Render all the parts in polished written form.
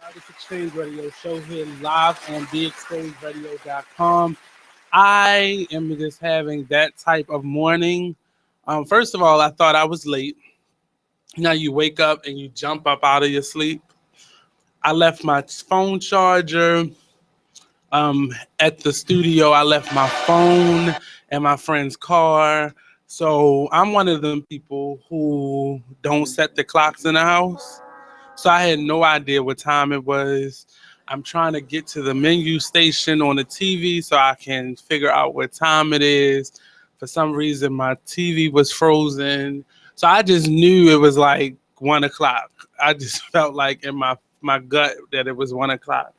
Artist Exchange Radio Show here live on BeExposedRadio.com. I am just having that type of morning. First of all, I thought I was late. Now you wake up and you jump up out of your sleep. I left my phone charger at the studio. I left my phone in my friend's car. So I'm one of them people who don't set the clocks in the house. So I had no idea what time it was. I'm trying to get to the menu station on the TV so I can figure out what time it is. For some reason, my TV was frozen. So I just knew it was like 1 o'clock. I just felt like in my gut that it was 1 o'clock.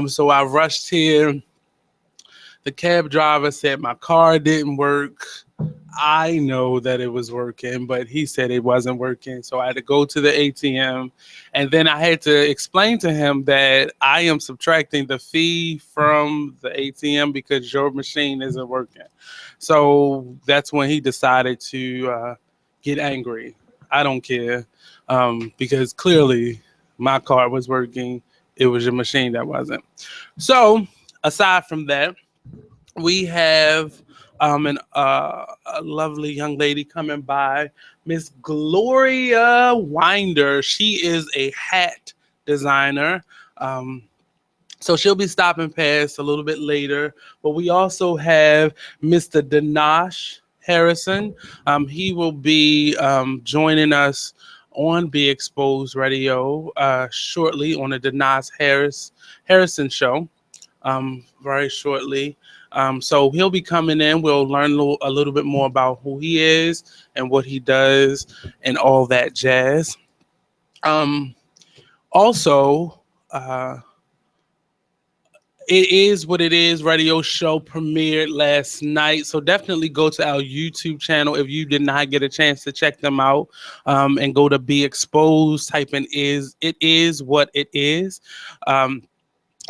So I rushed here. The cab driver said my car didn't work. I know that it was working, but he said it wasn't working. So I had to go to the ATM. And then I had to explain to him that I am subtracting the fee from the ATM because your machine isn't working. So that's when he decided to get angry. I don't care because clearly my card was working. It was your machine that wasn't. So aside from that, we have a lovely young lady coming by, Miss Gloria Winder. She is a hat designer. Um, so she'll be stopping past a little bit later. But we also have Mr. Danash Harrison. He will be joining us on Be Exposed Radio shortly on the Harrison show very shortly. So he'll be coming in. We'll learn a little bit more about who he is and what he does and all that jazz. Um, Also, it is what it is. Radio show premiered last night, so definitely go to our YouTube channel if you did not get a chance to check them out, and go to Be Exposed. Type in "is it is what it is."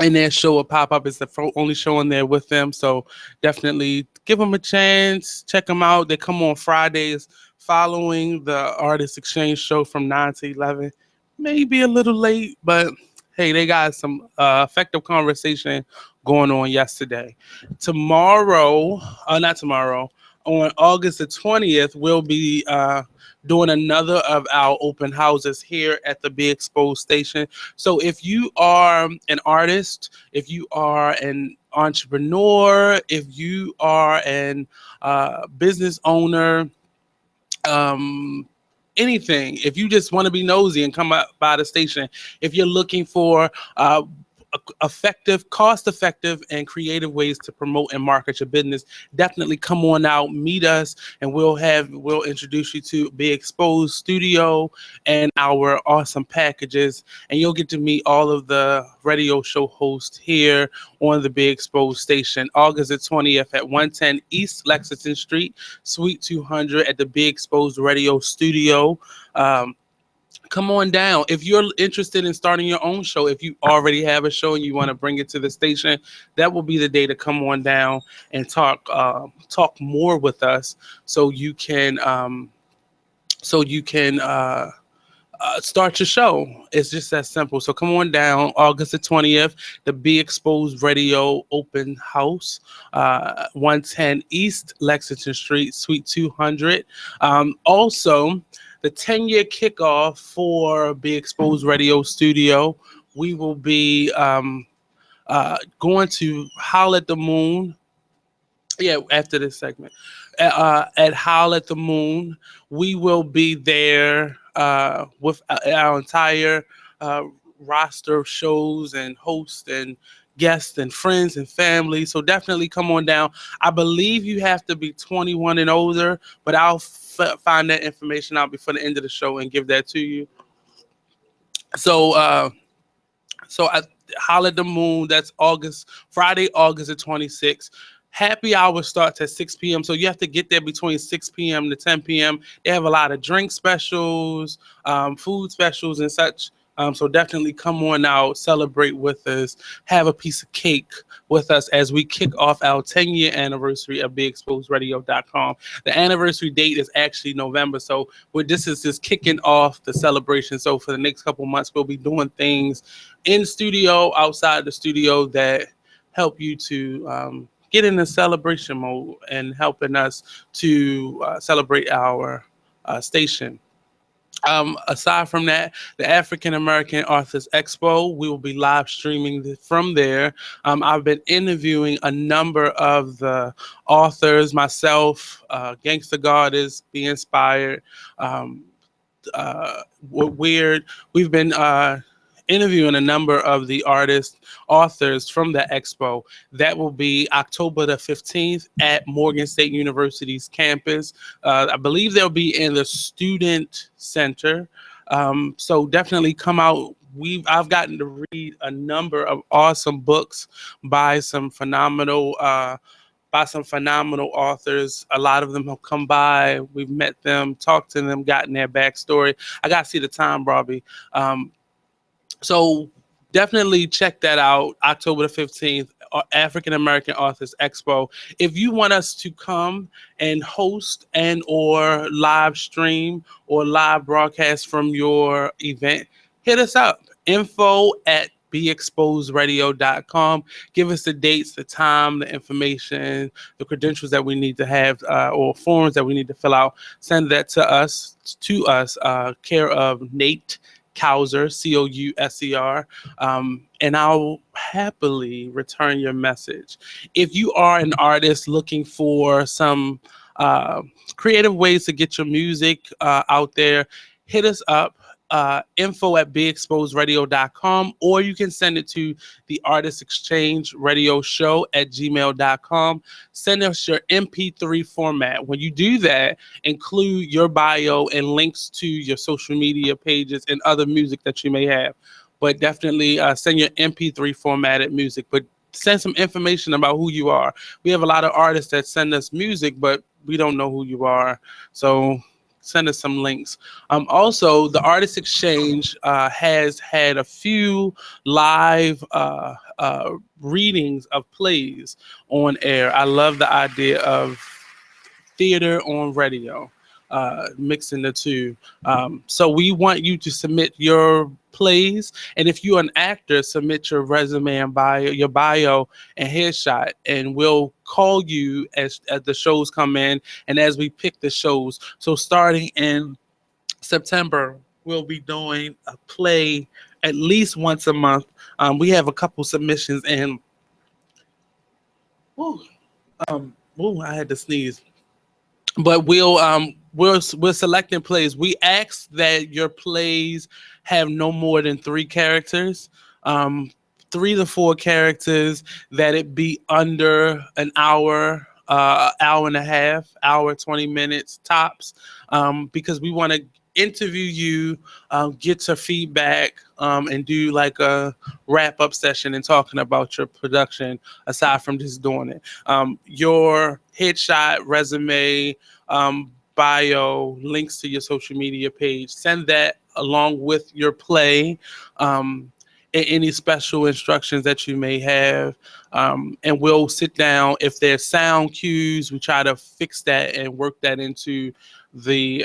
And their show will pop up. It's the only show on there with them. So definitely give them a chance. Check them out. They come on Fridays following the Artist Exchange show from 9 to 11. Maybe a little late, but hey, they got some effective conversation going on yesterday. Tomorrow, not tomorrow, on August the 20th, we'll be doing another of our open houses here at the Be Exposed station. So if you are an artist, if you are an entrepreneur, if you are an business owner, um, anything, if you just want to be nosy and come up by the station, if you're looking for effective, cost effective, and creative ways to promote and market your business, definitely come on out, meet us, and we'll introduce you to Be Exposed Studio and our awesome packages, and you'll get to meet all of the radio show hosts here on the Be Exposed station. August the 20th at 110 East Lexington Street, Suite 200 at the Be Exposed Radio Studio. Come on down. If you're interested in starting your own show, if you already have a show and you want to bring it to the station, that will be the day to come on down and talk more with us, so you can start your show. It's just that simple. So come on down, August the 20th, the Be Exposed Radio Open House, 110 East Lexington Street, Suite 200. Also, the 10-year kickoff for Be Exposed Radio Studio, we will be going to Howl at the Moon. Yeah, after this segment. At Howl at the Moon, we will be there with our entire roster of shows and hosts and guests and friends and family. So definitely come on down. I believe you have to be 21 and older, but I'll find that information out before the end of the show and give that to you. So, I Howl at the Moon. That's Friday, August the 26th. Happy hour starts at 6 p.m. So you have to get there between 6 p.m. to 10 p.m. They have a lot of drink specials, food specials, and such. So definitely come on out, celebrate with us, have a piece of cake with us as we kick off our 10-year anniversary of BeExposedRadio.com. The anniversary date is actually November, so this is just kicking off the celebration. So for the next couple months, we'll be doing things in studio, outside the studio that help you to get in the celebration mode and helping us to celebrate our station. Aside from that, the African American Authors Expo, we will be live streaming from there. I've been interviewing a number of the authors myself, Gangsta God is Be Inspired, um, Weird. We've been interviewing a number of the artists, authors from the expo. That will be October the 15th at Morgan State University's campus. I believe they'll be in the Student Center. So definitely come out. I've gotten to read a number of awesome books by some phenomenal authors. A lot of them have come by. We've met them, talked to them, gotten their backstory. I got to see the time, Robbie. So definitely check that out, October the 15th, African American Authors Expo. If you want us to come and host and or live stream or live broadcast from your event, hit us up. Info at beexposedradio.com. Give us the dates, the time, the information, the credentials that we need to have, or forms that we need to fill out. Send that to us, care of Nate Couser, Couser, and I'll happily return your message. If you are an artist looking for some creative ways to get your music out there, hit us up. Info at beexposedradio.com, or you can send it to the Artist Exchange Radio Show at gmail.com. Send us your MP3 format. When you do that, include your bio and links to your social media pages and other music that you may have. But definitely send your MP3 formatted music. But send some information about who you are. We have a lot of artists that send us music, but we don't know who you are. So send us some links. Also, the Artist Exchange has had a few live readings of plays on air. I love the idea of theater on radio, mixing the two. So we want you to submit your plays, and if you're an actor, submit your resume and your bio and headshot, and we'll call you as the shows come in and as we pick the shows. So starting in September, we'll be doing a play at least once a month. We have a couple submissions in. I had to sneeze. But we're selecting plays. We ask that your plays have no more than 3 characters, 3 to 4 characters, that it be under an hour, hour and a half, hour 20 minutes tops, because we want to interview you, get your feedback, and do like a wrap up session and talking about your production aside from just doing it. Your headshot, resume, bio, links to your social media page, send that along with your play, and any special instructions that you may have, and we'll sit down. If there's sound cues, we try to fix that and work that into the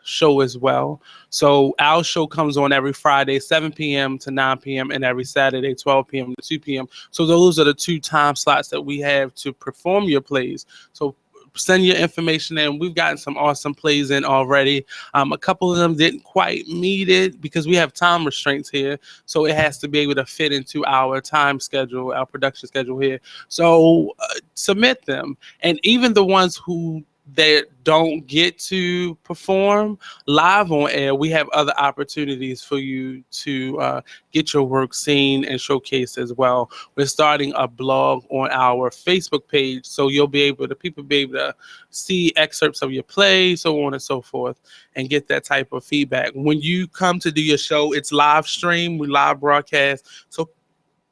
show as well. So our show comes on every Friday 7 p.m. to 9 p.m. and every Saturday 12 p.m. to 2 p.m. So those are the 2 time slots that we have to perform your plays. So send your information in. We've gotten some awesome plays in already. A couple of them didn't quite meet it because we have time restraints here. So it has to be able to fit into our time schedule, our production schedule here. So submit them. And even the ones who that don't get to perform live on air, we have other opportunities for you to get your work seen and showcased as well. We're starting a blog on our Facebook page, so people be able to see excerpts of your play, so on and so forth, and get that type of feedback. When you come to do your show, it's live stream, we live broadcast, so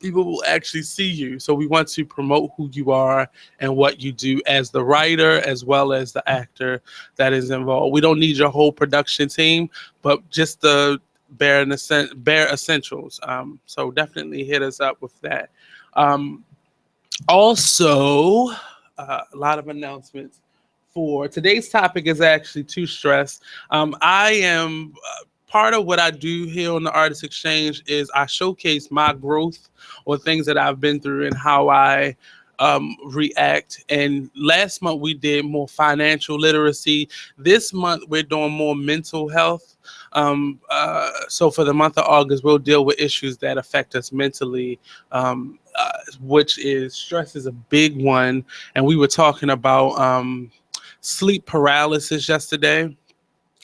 people will actually see you. So we want to promote who you are and what you do as the writer as well as the actor that is involved. We don't need your whole production team, but just the bare essentials. So definitely hit us up with that. Um, Also, a lot of announcements for today's topic is actually too stressed. I am part of what I do here on the Artist Exchange is I showcase my growth or things that I've been through and how I react. And last month we did more financial literacy. This month we're doing more mental health. So for the month of August, we'll deal with issues that affect us mentally, which is stress is a big one. And we were talking about sleep paralysis yesterday,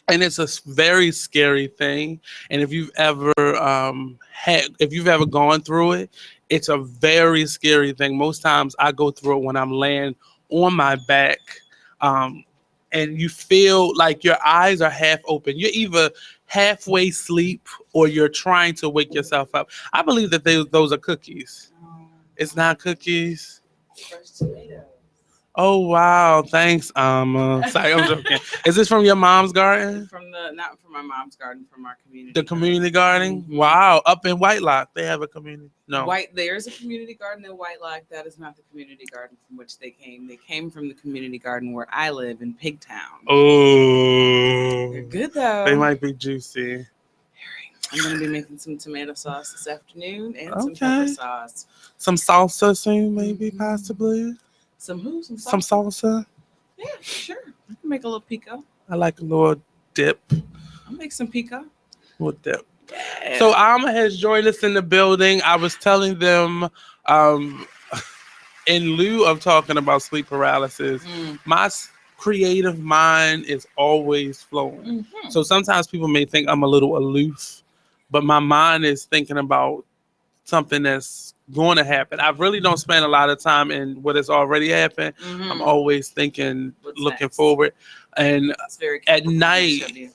and it's a very scary thing. And if you've ever if you've ever gone through it, it's a very scary thing. Most times I go through it when I'm laying on my back, um, and you feel like your eyes are half open. You're either halfway asleep or you're trying to wake yourself up. I believe that those are cookies. It's not cookies. Fresh tomatoes. Oh wow, thanks, sorry, I'm joking. Is this from your mom's garden? Not from my mom's garden, from our community. The community garden? Mm-hmm. Wow, up in Whitelock, they have a community. No. There's a community garden in Whitelock. That is not the community garden from which they came. They came from the community garden where I live in Pigtown. Oh. They're good though. They might be juicy. I'm gonna be making some tomato sauce this afternoon and some pepper sauce. Some salsa soon, maybe, possibly. Some who? Some salsa. Yeah, sure. I can make a little pico. I like a little dip. I'll make some pico. Little dip. Yeah. So Alma has joined us in the building. I was telling them, in lieu of talking about sleep paralysis, my creative mind is always flowing. Mm-hmm. So sometimes people may think I'm a little aloof, but my mind is thinking about something that's going to happen. I really don't spend a lot of time in what has already happened. Mm-hmm. I'm always thinking, looking next? forward. And at night,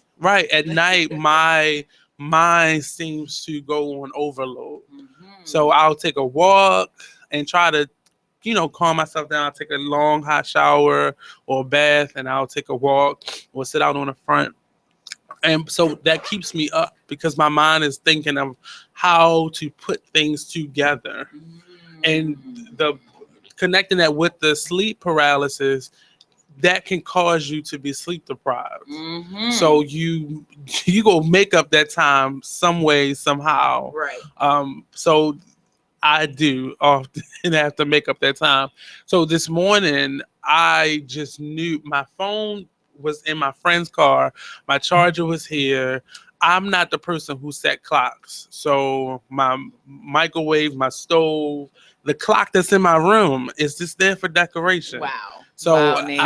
my mind seems to go on overload. Mm-hmm. So I'll take a walk and try to, calm myself down. I'll take a long hot shower or a bath, and I'll take a walk or sit out on the front. And so that keeps me up because my mind is thinking of how to put things together. And the connecting that with the sleep paralysis, that can cause you to be sleep deprived. Mm-hmm. So you go make up that time some way, somehow. Right. So I do often have to make up that time. So this morning, I just knew my phone was in my friend's car. My charger was here. I'm not the person who set clocks. So my microwave, my stove, the clock that's in my room is just there for decoration. Wow. So Nate.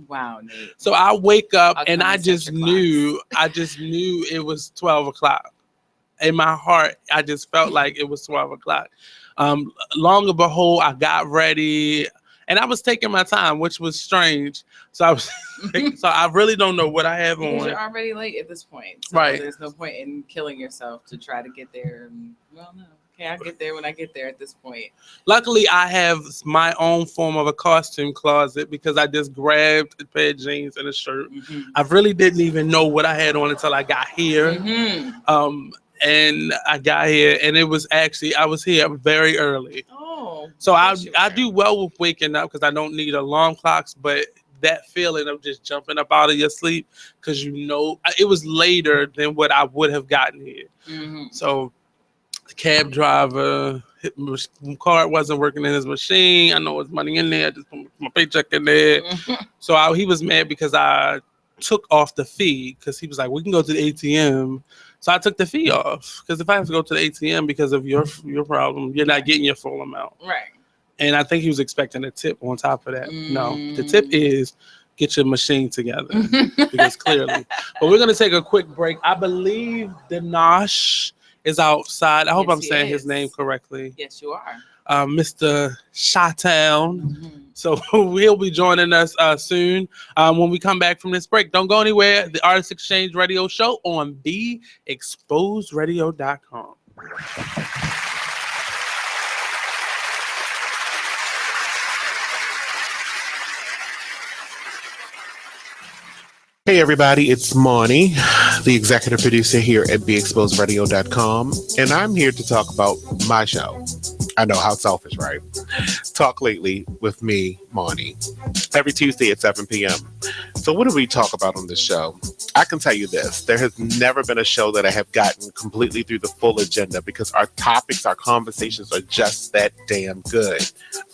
Wow, Nate. So I wake up and I just knew it was 12 o'clock. In my heart, I just felt like it was 12 o'clock. Long and behold, I got ready. And I was taking my time, which was strange. So I really don't know what I have on. Because you're already late at this point. So right. There's no point in killing yourself to try to get there. No. Okay, I'll get there when I get there at this point. Luckily, I have my own form of a costume closet because I just grabbed a pair of jeans and a shirt. Mm-hmm. I really didn't even know what I had on until I got here. Mm-hmm. And I got here, and it was actually, I was here very early. Oh. So I do well with waking up because I don't need alarm clocks, but that feeling of just jumping up out of your sleep because it was later than what I would have gotten here. Mm-hmm. So the cab driver, his card wasn't working in his machine. I know there's money in there. I just put my paycheck in there. Mm-hmm. So he was mad because I took off the fee because he was like, we can go to the ATM. So I took the fee off because if I have to go to the ATM because of your problem, you're not getting your full amount. Right. And I think he was expecting a tip on top of that. No, the tip is get your machine together because clearly. But we're going to take a quick break. I believe Dinosh is outside. I hope I'm saying his name correctly. Yes, you are. Mr. Chi-Town. Mm-hmm. So he'll be joining us soon when we come back from this break. Don't go anywhere. The Artist Exchange Radio Show on BeExposedRadio.com. Hey everybody, it's Monny. the executive producer here at BeExposedRadio.com, and I'm here to talk about my show. I know, how selfish, right? Talk Lately with me, Monny, every Tuesday at 7 p.m. So what do we talk about on this show? I can tell you this. There has never been a show that I have gotten completely through the full agenda because our topics, our conversations are just that damn good.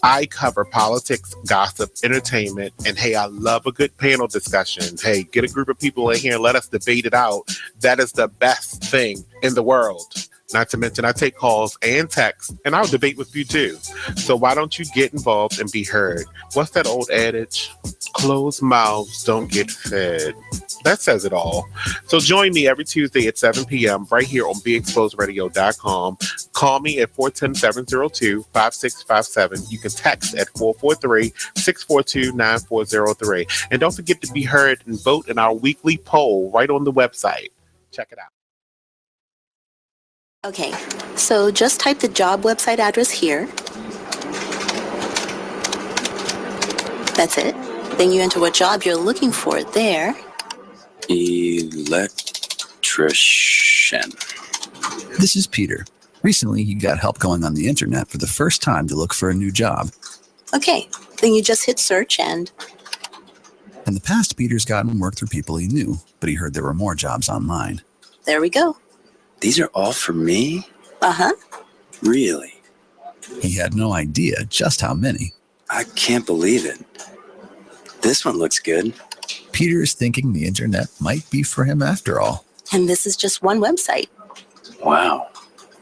I cover politics, gossip, entertainment, and hey, I love a good panel discussion. Hey, get a group of people in here and let us debate it out. That is the best thing in the world. Not to mention, I take calls and texts, and I'll debate with you too. So why don't you get involved and be heard? What's that old adage? Closed mouths don't get fed. That says it all. So join me every Tuesday at 7 p.m. right here on BeExposedRadio.com. Call me at 410-702-5657. You can text at 443-642-9403. And don't forget to be heard and vote in our weekly poll right on the website. Check it out. Okay, so just type the job website address here. That's it. Then you enter what job you're looking for there. Electrician. This is Peter. Recently, he got help going on the internet for the first time to look for a new job. Okay, then you just hit search and... In the past, Peter's gotten work through people he knew, but he heard there were more jobs online. There we go. These are all for me? Uh-huh. Really? He had no idea just how many. I can't believe it. This one looks good. Peter is thinking the internet might be for him after all. And this is just one website. Wow.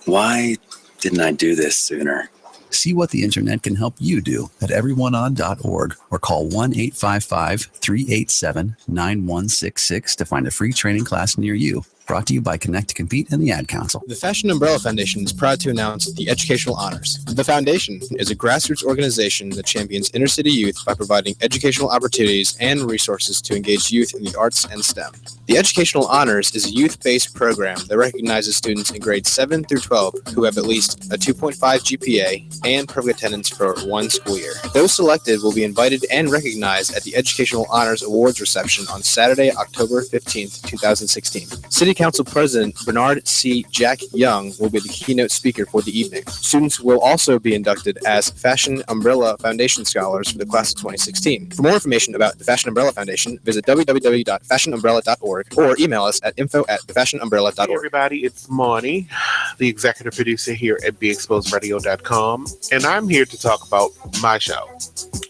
Why didn't I do this sooner? See what the internet can help you do at everyoneon.org or call 1-855-387-9166 to find a free training class near you. Brought to you by Connect to Compete and the Ad Council. The Fashion Umbrella Foundation is proud to announce the Educational Honors. The Foundation is a grassroots organization that champions inner-city youth by providing educational opportunities and resources to engage youth in the arts and STEM. The Educational Honors is a youth-based program that recognizes students in grades 7 through 12 who have at least a 2.5 GPA and perfect attendance for one school year. Those selected will be invited and recognized at the Educational Honors Awards reception on Saturday, October 15th, 2016. City Council President Bernard C. Jack Young will be the keynote speaker for the evening. Students will also be inducted as Fashion Umbrella Foundation Scholars for the class of 2016. For more information about the Fashion Umbrella Foundation, visit www.fashionumbrella.org or email us at info@thefashionumbrella.org. Hey everybody, it's Monny, the executive producer here at BeExposedRadio.com, and I'm here to talk about my show.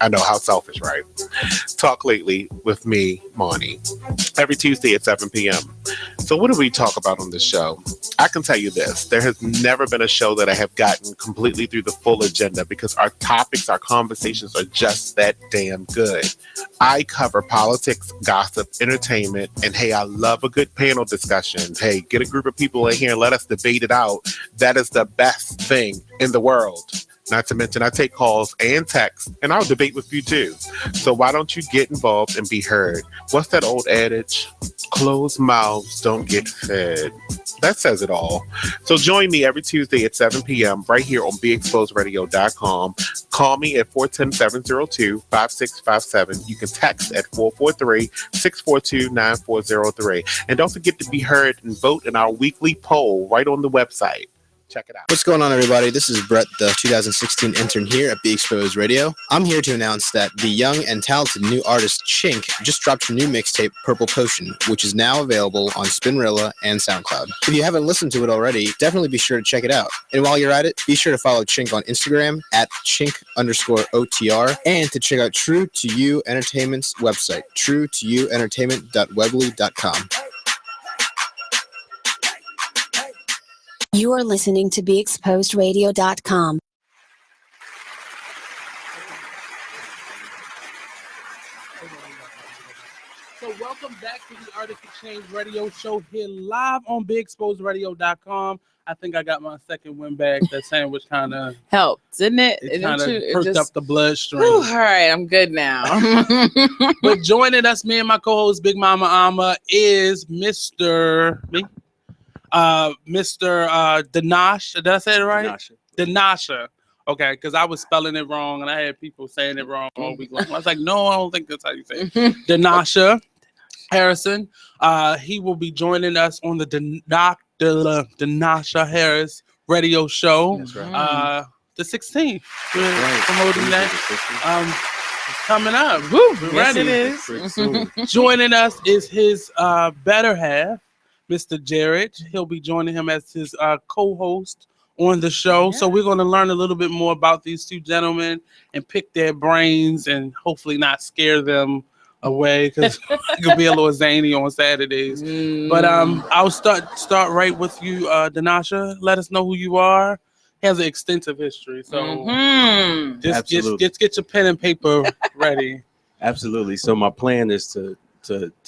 I know, how selfish, right? Talk Lately with me, Monny, every Tuesday at 7 p.m. So what do we talk about on this show? I can tell you this. There has never been a show that I have gotten completely through the full agenda because our topics, our conversations are just that damn good. I cover politics, gossip, entertainment, and hey, I love a good panel discussion. Hey, get a group of people in here and let us debate it out. That is the best thing in the world. Not to mention, I take calls and texts, and I'll debate with you too. So why don't you get involved and be heard? What's that old adage? Closed mouths don't get fed. That says it all. So join me every Tuesday at 7 p.m. right here on BeExposedRadio.com. Call me at 410-702-5657. You can text at 443-642-9403. And don't forget to be heard and vote in our weekly poll right on the website. Check it out. What's going on, everybody? This is Brett, the 2016 intern here at Be Exposed Radio. I'm here to announce that the young and talented new artist Chink just dropped her new mixtape, Purple Potion, which is now available on Spinrilla and SoundCloud. If you haven't listened to it already, definitely be sure to check it out. And while you're at it, be sure to follow Chink on Instagram at Chink_OTR and to check out True to You Entertainment's website, truetoyouentertainment.weebly.com. You are listening to BeExposedRadio.com. So welcome back to the Artist Exchange Radio Show here live on BeExposedRadio.com. I think I got my second win back. That sandwich kind of helped, didn't it? It kind of perked up the bloodstream. All right, I'm good now. But joining us, me and my co-host Big Mama Ama, is Mr. Danash. Did I say it right? Danasha. Okay, because I was spelling it wrong and I had people saying it wrong all week long. I was like, no, I don't think that's how you say it. Danasha. Harrison. He will be joining us on the Denasha Harris radio show. That's right. The 16th. We're Right. promoting that. It's coming up. Woo, we're Yes, ready. it is. Pretty soon. Joining us is his better half, Mr. Jared. He'll be joining him as his co-host on the show. So we're going to learn a little bit more about these two gentlemen and pick their brains and hopefully not scare them away, because it could be a little zany on Saturdays. But I'll start right with you, Denasha. Let us know who you are. He has an extensive history, so just get your pen and paper ready. Absolutely. So my plan is to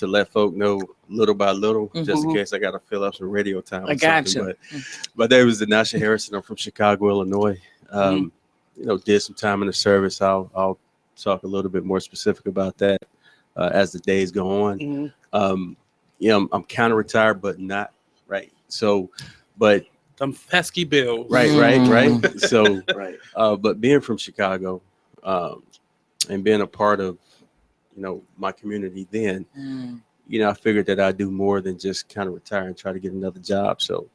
let folk know little by little, just in case I got to fill up some radio time. I got you. But my name is Denasha Harrison. I'm from Chicago, Illinois. Did some time in the service. I'll talk a little bit more specific about that as the days go on. I'm kind of retired, but not right. So, but Some pesky bills. right. So, but being from Chicago, and being a part of, my community then, I figured that I'd do more than just kind of retire and try to get another job. So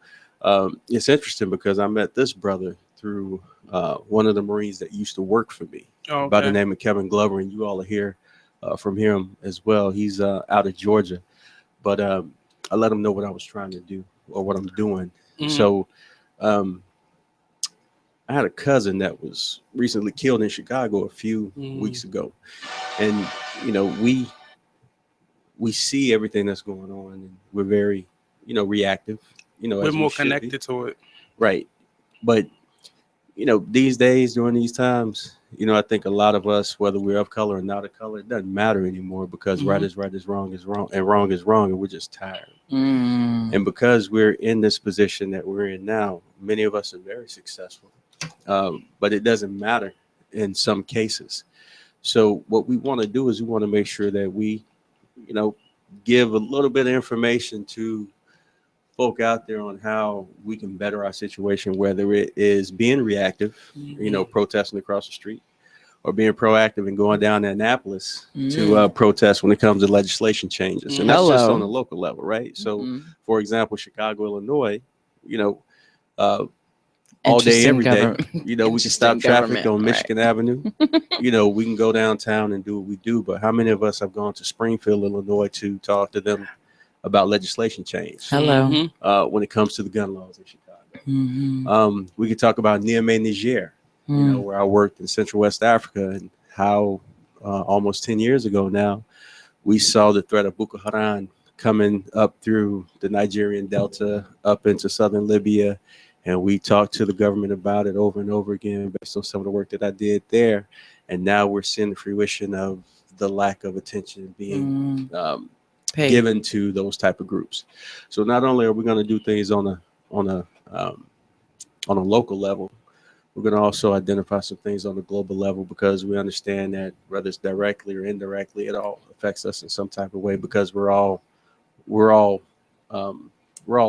it's interesting because I met this brother through one of the Marines that used to work for me by the name of Kevin Glover, and you all are here from him as well. He's out of Georgia, but I let him know what I was trying to do or what I'm doing. So I had a cousin that was recently killed in Chicago a few weeks ago, and we see everything that's going on, and we're very reactive. We're more connected to it, right? But these days, during these times, I think a lot of us, whether we're of color or not of color, it doesn't matter anymore, because right is right, is wrong, and wrong is wrong, and we're just tired. And because we're in this position that we're in now, many of us are very successful, but it doesn't matter in some cases. So what we want to do is we want to make sure that we, give a little bit of information to folk out there on how we can better our situation, whether it is being reactive, protesting across the street, or being proactive and going down to Annapolis to protest when it comes to legislation changes. And that's just on a local level, right? So, for example, Chicago, Illinois, all day, every day, we can stop traffic on Michigan Avenue. We can go downtown and do what we do. But how many of us have gone to Springfield, Illinois to talk to them about legislation change? When it comes to the gun laws in Chicago. We could talk about Niamey, Niger, where I worked in Central West Africa, and how almost 10 years ago now, we saw the threat of Boko Haram coming up through the Nigerian Delta, up into southern Libya. And we talked to the government about it over and over again based on some of the work that I did there. And now we're seeing the fruition of the lack of attention being given to those type of groups. So not only are we going to do things on a local level, we're going to also identify some things on a global level, because we understand that whether it's directly or indirectly, it all affects us in some type of way, because we're all a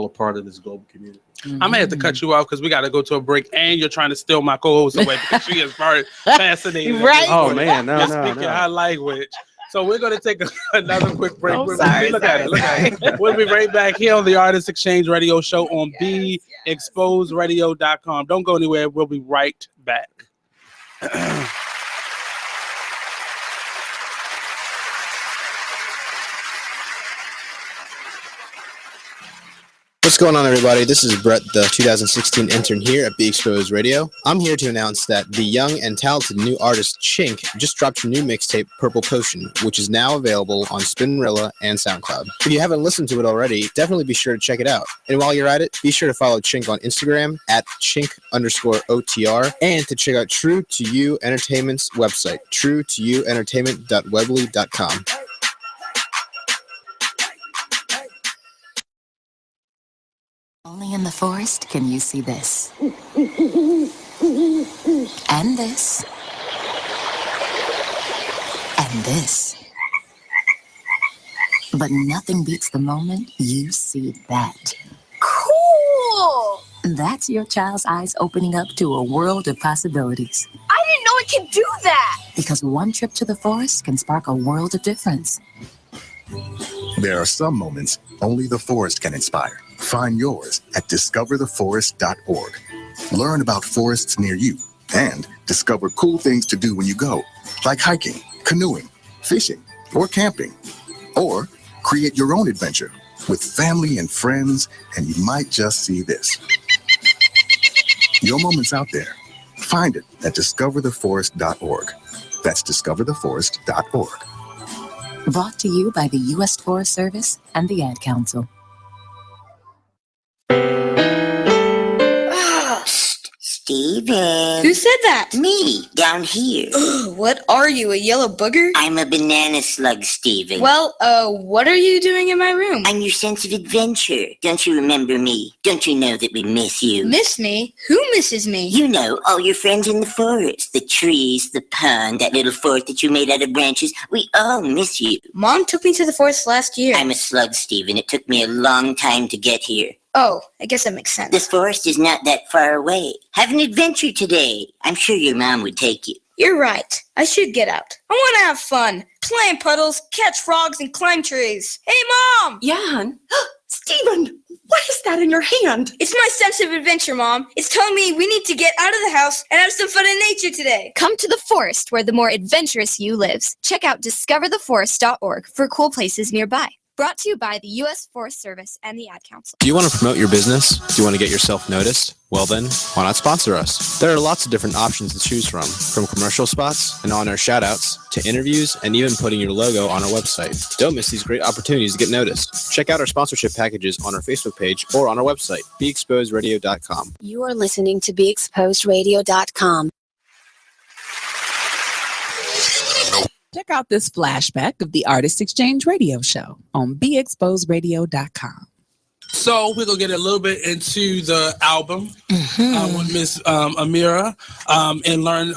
part of this global community. I may have to cut you off because we got to go to a break, and you're trying to steal my co-host away because she is very fascinating. Right? Oh man, no. Speaking her language. So we're going to take another quick break. Look at it. We'll be right back here on the Artist Exchange Radio Show on BExposedRadio.com. Don't go anywhere. We'll be right back. What's going on, everybody? This is Brett, the 2016 intern here at Be Exposed Radio. I'm here to announce that the young and talented new artist Chink just dropped her new mixtape, Purple Potion, which is now available on Spinrilla and SoundCloud. If you haven't listened to it already, definitely be sure to check it out. And while you're at it, be sure to follow Chink on Instagram at Chink_OTR, and to check out True to You Entertainment's website, truetoyouentertainment.weebly.com. Only in the forest can you see this. And this. And this. But nothing beats the moment you see that. Cool! That's your child's eyes opening up to a world of possibilities. I didn't know it could do that! Because one trip to the forest can spark a world of difference. There are some moments only the forest can inspire. Find yours at discovertheforest.org. Learn about forests near you and discover cool things to do when you go, like hiking, canoeing, fishing, or camping. Or create your own adventure with family and friends, and you might just see this. Your moment's out there. Find it at discovertheforest.org. That's discovertheforest.org. Brought to you by the U.S. Forest Service and the Ad Council. Steven. Who said that? Me, down here. What are you, a yellow booger? I'm a banana slug, Steven. Well, what are you doing in my room? I'm your sense of adventure. Don't you remember me? Don't you know that we miss you? Miss me? Who misses me? You know, all your friends in the forest. The trees, the pond, that little fort that you made out of branches. We all miss you. Mom took me to the forest last year. I'm a slug, Steven. It took me a long time to get here. Oh, I guess that makes sense. This forest is not that far away. Have an adventure today. I'm sure your mom would take you. You're right. I should get out. I want to have fun. Play in puddles, catch frogs, and climb trees. Hey, Mom! Yeah, hon? Steven, what is that in your hand? It's my sense of adventure, Mom. It's telling me we need to get out of the house and have some fun in nature today. Come to the forest where the more adventurous you lives. Check out discovertheforest.org for cool places nearby. Brought to you by the U.S. Forest Service and the Ad Council. Do you want to promote your business? Do you want to get yourself noticed? Well then, why not sponsor us? There are lots of different options to choose from commercial spots and on-air shout-outs to interviews and even putting your logo on our website. Don't miss these great opportunities to get noticed. Check out our sponsorship packages on our Facebook page or on our website, beexposedradio.com. You are listening to beexposedradio.com. Check out this flashback of the Artist Exchange Radio Show on beexposedradio.com. So we're going to get a little bit into the album with Miss Amira and learn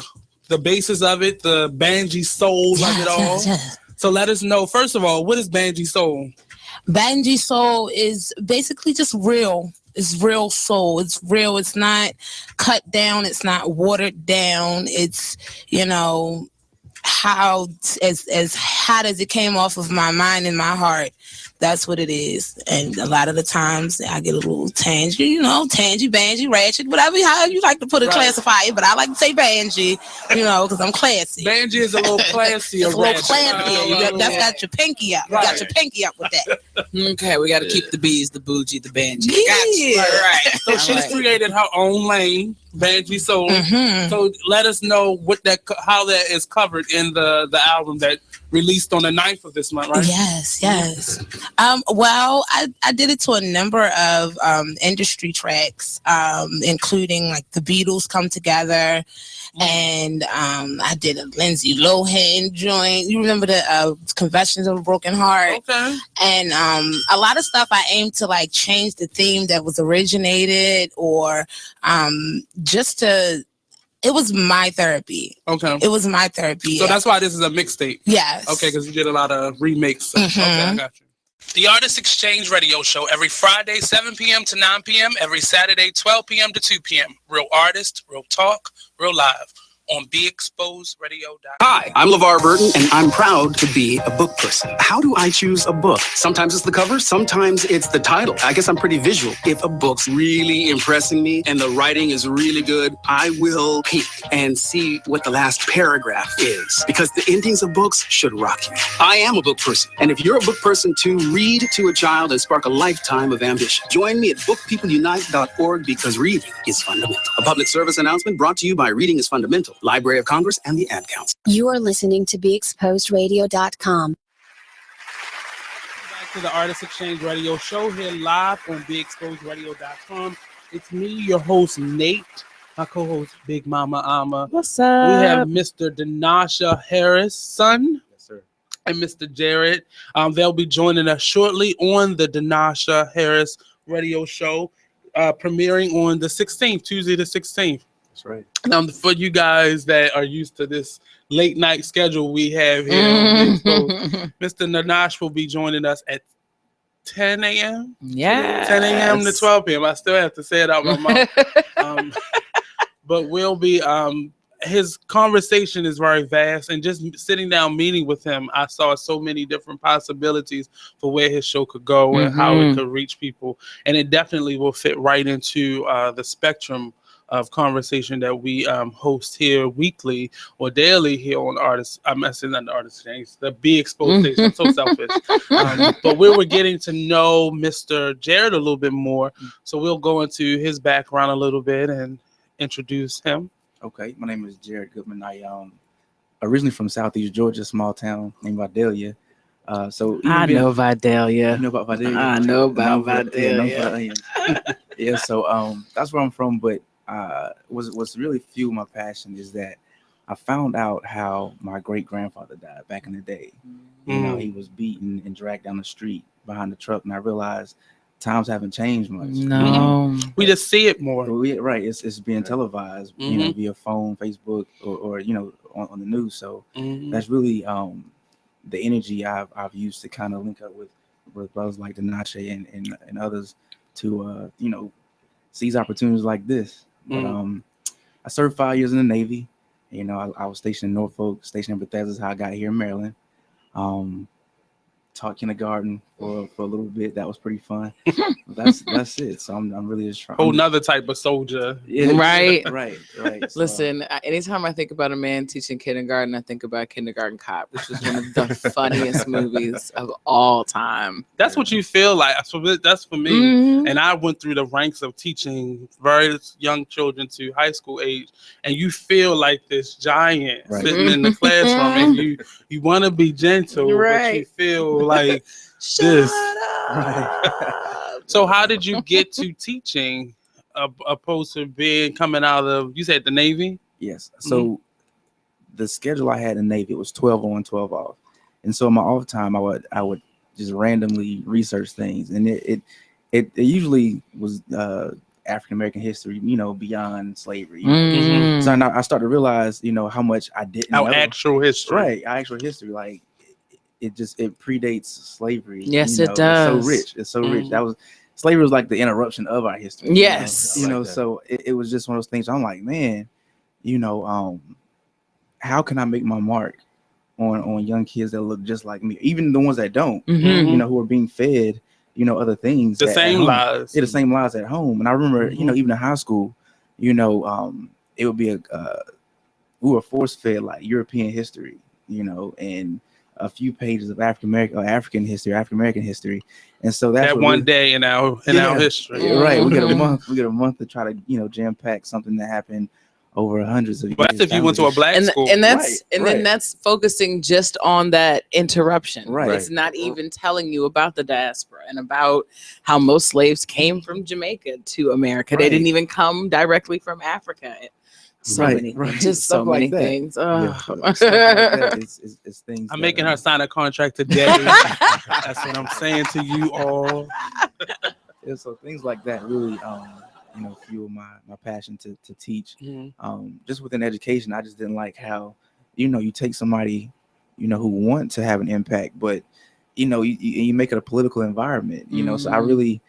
the basis of it, the Banji soul of it all. So let us know, first of all, what is Banji soul? Banji soul is basically just real. It's real soul. It's real. It's not cut down. It's not watered down. It's, you know, how as hot as it came off of my mind and my heart, that's what it is. And a lot of the times I get a little tangy, you know, tangy, bangy, ratchet, whatever how you like to put it, classify it, but I like to say banji, you know, because I'm classy. Banji is a little classy. It's a little classier. That's got your pinky up. You got your pinky up with that. Okay, we got to keep the bees, the bougie, the banji. Yeah. Right. So she's created her own lane, Banji soul. So let us know how that is covered in the album that released on the 9th of this month, right? Yes. Well, I did it to a number of industry tracks, including like the Beatles Come Together, and I did a Lindsay Lohan joint. You remember the Confessions of a Broken Heart? Okay. And a lot of stuff I aimed to like change the theme that was originated, or just to. It was my therapy. Okay. It was my therapy. So that's why this is a mixtape. Yes. Okay, because you did a lot of remakes. Okay, I got you. The Artist Exchange Radio Show every Friday, 7 p.m. to 9 p.m. Every Saturday, 12 p.m. to 2 p.m. Real artist, real talk, real live on BeExposedRadio.com. Hi, I'm LeVar Burton, and I'm proud to be a book person. How do I choose a book? Sometimes it's the cover, sometimes it's the title. I guess I'm pretty visual. If a book's really impressing me and the writing is really good, I will peek and see what the last paragraph is, because the endings of books should rock you. I am a book person, and if you're a book person too, read to a child and spark a lifetime of ambition. Join me at bookpeopleunite.org, because reading is fundamental. A public service announcement brought to you by Reading is Fundamental, Library of Congress, and the Ad Council. You are listening to beexposedradio.com. Back to the Artist Exchange Radio Show here live on beexposedradio.com. It's me, your host, Nate. My co-host, Big Mama Ama. What's up? We have Mr. Denasha Harris' son. Yes, sir. And Mr. Jared. They'll be joining us shortly on the Denasha Harris Radio Show, premiering on the 16th, Tuesday the 16th. That's right. For you guys that are used to this late night schedule we have here on Mr. Nanash will be joining us at 10 a.m. Yeah. 10 a.m. to 12 p.m. I still have to say it out my mouth. But we'll be his conversation is very vast, and just sitting down meeting with him, I saw so many different possibilities for where his show could go and how it could reach people, and it definitely will fit right into the spectrum of conversation that we host here weekly or daily here on I'm messing on the Artist Exchange, the Be Exposed station. I'm so selfish. But we were getting to know Mr. Jared a little bit more, so we'll go into his background a little bit and introduce him. Okay, my name is Jared Goodman. I originally from Southeast Georgia, small town named Vidalia. I know Vidalia. You know about Vidalia? I know about Vidalia. Yeah, so that's where I'm from. But what's really fueled my passion is that I found out how my great grandfather died back in the day. You know, he was beaten and dragged down the street behind the truck, and I realized times haven't changed much. No, we just see it more. Right, it's being televised, you know, via phone, Facebook, or you know, on the news. So that's really the energy I've used to kind of link up with brothers like Denache and others to you know, seize opportunities like this. But I served 5 years in the Navy. You know, I was stationed in Norfolk, stationed in Bethesda is how I got here in Maryland. Taught kindergarten for a little bit. That was pretty fun. That's it. So I'm really just trying. Whole nother type of soldier. Yeah, right. So, listen, anytime I think about a man teaching kindergarten, I think about Kindergarten Cop, which is one of the funniest movies of all time. That's what you feel like. That's for me. And I went through the ranks of teaching very young children to high school age, and you feel like this giant sitting in the classroom, and you want to be gentle, but you feel like this. So how did you get to teaching opposed to coming out of, you said, the Navy? Yes. So the schedule I had in the Navy, it was 12 on, 12 off. And so in my off time, I would just randomly research things. And it usually was African American history, you know, beyond slavery. So I started to realize, you know, how much I didn't know. Actual history. Right. Actual history. Like it predates slavery. Yes, you know, it does. It's so rich. It's so rich. Slavery was like the interruption of our history. Yes. You know, so it was just one of those things. I'm like, man, you know, how can I make my mark on young kids that look just like me, even the ones that don't, you know, who are being fed, you know, other things. The same lies. Yeah, the same lies at home. And I remember, you know, even in high school, you know, it would be we were force fed like European history, you know, and a few pages of African American history, and so that's that one day in our history. Right, we get a month to try to, you know, jam pack something that happened over hundreds of years. But if you went to a black school, and then that's focusing just on that interruption. Right, it's not even telling you about the diaspora and about how most slaves came from Jamaica to America. They didn't even come directly from Africa. So many things. Stuff like that is things. I'm making her sign a contract today. That's what I'm saying to you all. Yeah, so things like that really, you know, fuel my passion to teach. Just within education, I just didn't like how, you know, you take somebody, you know, who want to have an impact, but you know, you make it a political environment. You know, so I really,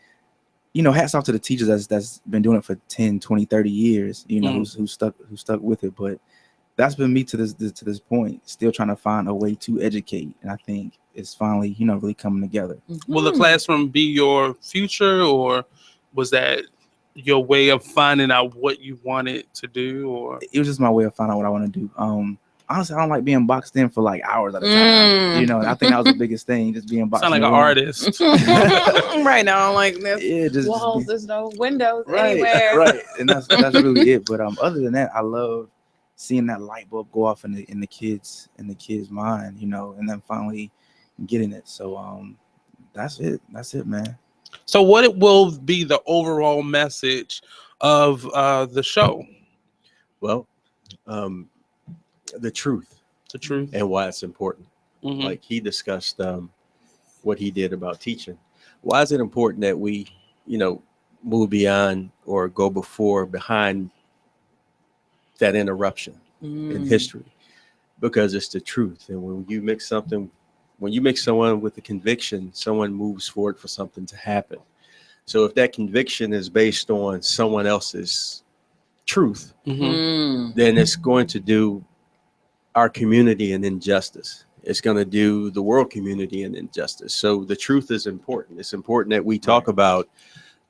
you know, hats off to the teachers that's been doing it for 10, 20, 30 years, you know, who stuck with it. But that's been me to this point, still trying to find a way to educate. And I think it's finally, you know, really coming together. Will the classroom be your future, or was that your way of finding out what you wanted to do? Or it was just my way of finding out what I want to do. Honestly, I don't like being boxed in for like hours at a time. You know, and I think that was the biggest thing, just being boxed in. Sound like an artist. Right now, I'm like, there's just walls, there's no windows anywhere. Right, and that's really it. But other than that, I love seeing that light bulb go off in the kids' mind, you know, and then finally getting it. So that's it, man. So what will be the overall message of the show? Well, the truth and why it's important. Like he discussed what he did about teaching. Why is it important that we, you know, move beyond or go behind that interruption in history? Because it's the truth. And when you mix someone with a conviction, someone moves forward for something to happen. So if that conviction is based on someone else's truth, Mm. then it's going to do our community an injustice. It's going to do the world community an injustice. So the truth is important. It's important that we talk about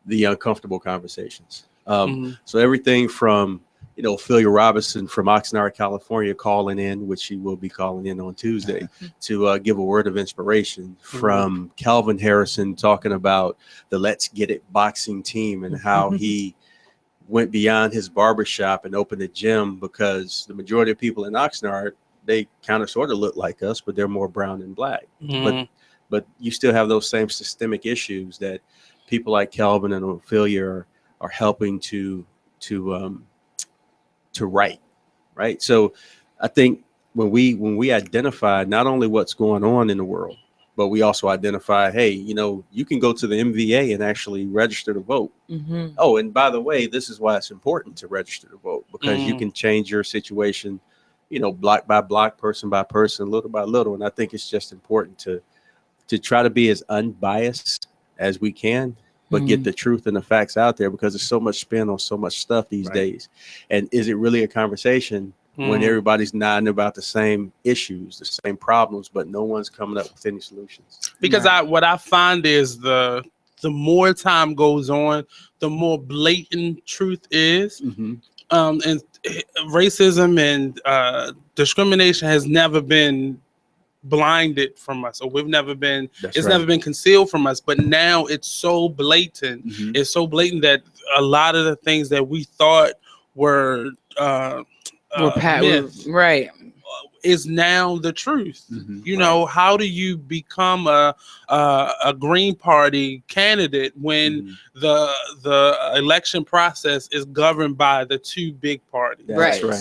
the uncomfortable conversations. So everything from, you know, Ophelia Robinson from Oxnard, California, calling in, which she will be calling in on Tuesday, to give a word of inspiration. From Calvin Harrison talking about the Let's Get It boxing team and how he went beyond his barbershop and opened a gym because the majority of people in Oxnard, they kind of sort of look like us, but they're more brown and black. But you still have those same systemic issues that people like Calvin and Ophelia are helping to right. So I think when we identify not only what's going on in the world, but we also identify, hey, you know, you can go to the MVA and actually register to vote. Oh, and by the way, this is why it's important to register to vote, because you can change your situation, you know, block by block, person by person, little by little. And I think it's just important to try to be as unbiased as we can, but get the truth and the facts out there, because there's so much spin on so much stuff these days. And is it really a conversation when everybody's nodding about the same issues, the same problems, but no one's coming up with any solutions? Because what I find is the more time goes on, the more blatant truth is. And racism and discrimination has never been blinded from us, or never been concealed from us, but now it's so blatant. It's so blatant that a lot of the things that we thought were myth, is now the truth. You know, how do you become a Green Party candidate when the election process is governed by the two big parties?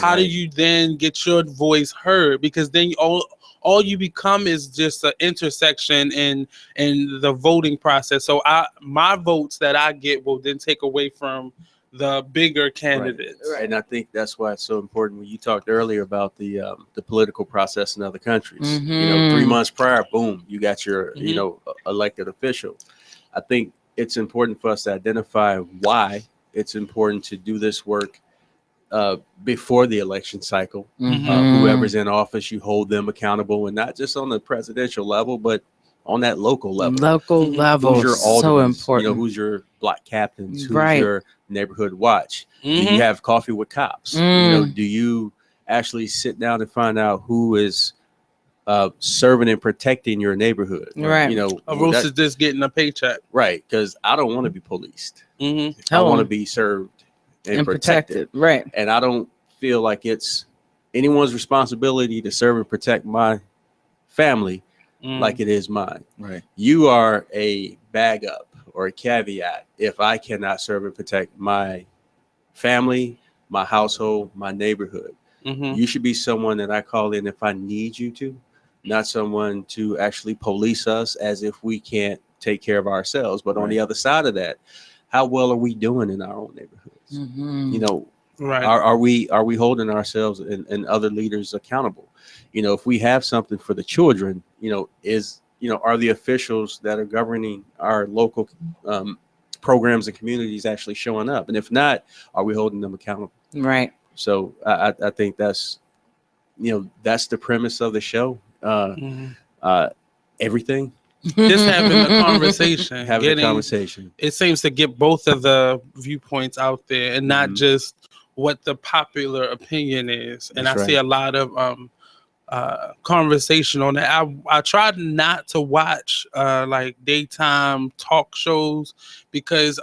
How do you then get your voice heard? Because then all you become is just an intersection in the voting process. So my votes that I get will then take away from the bigger candidates. And I think that's why it's so important when you talked earlier about the political process in other countries. You know, 3 months prior, boom, you got your you know, elected official. I think it's important for us to identify why it's important to do this work before the election cycle. Whoever's in office, you hold them accountable, and not just on the presidential level, but on that local level. Who's your aldermen, so important. You know, who's your block captains, who's your neighborhood watch? Do you have coffee with cops? You know, do you actually sit down and find out who is serving and protecting your neighborhood? You know, versus just getting a paycheck. Because I don't want to be policed. I want to be served and protected. And I don't feel like it's anyone's responsibility to serve and protect my family like it is mine. You are a bag up or a caveat if I cannot serve and protect my family, my household, my neighborhood. You should be someone that I call in if I need you to, not someone to actually police us as if we can't take care of ourselves. But on the other side of that, how well are we doing in our own neighborhoods? You know, are we holding ourselves and other leaders accountable? You know, if we have something for the children, you know, are the officials that are governing our local programs and communities actually showing up? And if not, are we holding them accountable? So I think that's, you know, that's the premise of the show. Everything. Just having the conversation. Having a conversation. It seems to get both of the viewpoints out there and not just what the popular opinion is. And I see a lot of conversation on that. I tried not to watch like daytime talk shows because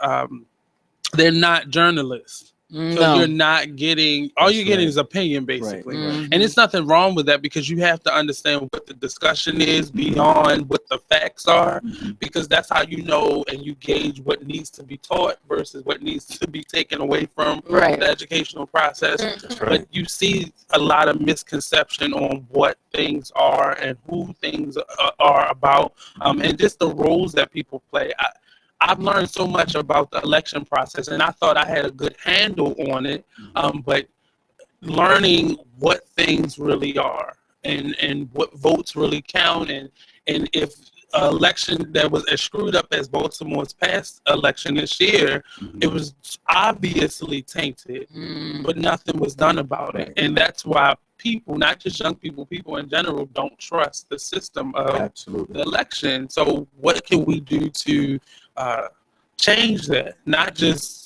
they're not journalists. So you're not getting, all you're getting is opinion, basically. And it's nothing wrong with that, because you have to understand what the discussion is beyond what the facts are, because that's how you know and you gauge what needs to be taught versus what needs to be taken away from the educational process. But you see a lot of misconception on what things are and who things are about, and just the roles that people play. I've learned so much about the election process, and I thought I had a good handle on it, but learning what things really are and what votes really count, and if election that was as screwed up as Baltimore's past election this year, it was obviously tainted, but nothing was done about it. And that's why people, not just young people, people in general, don't trust the system of the election. So what can we do to change that? Not just,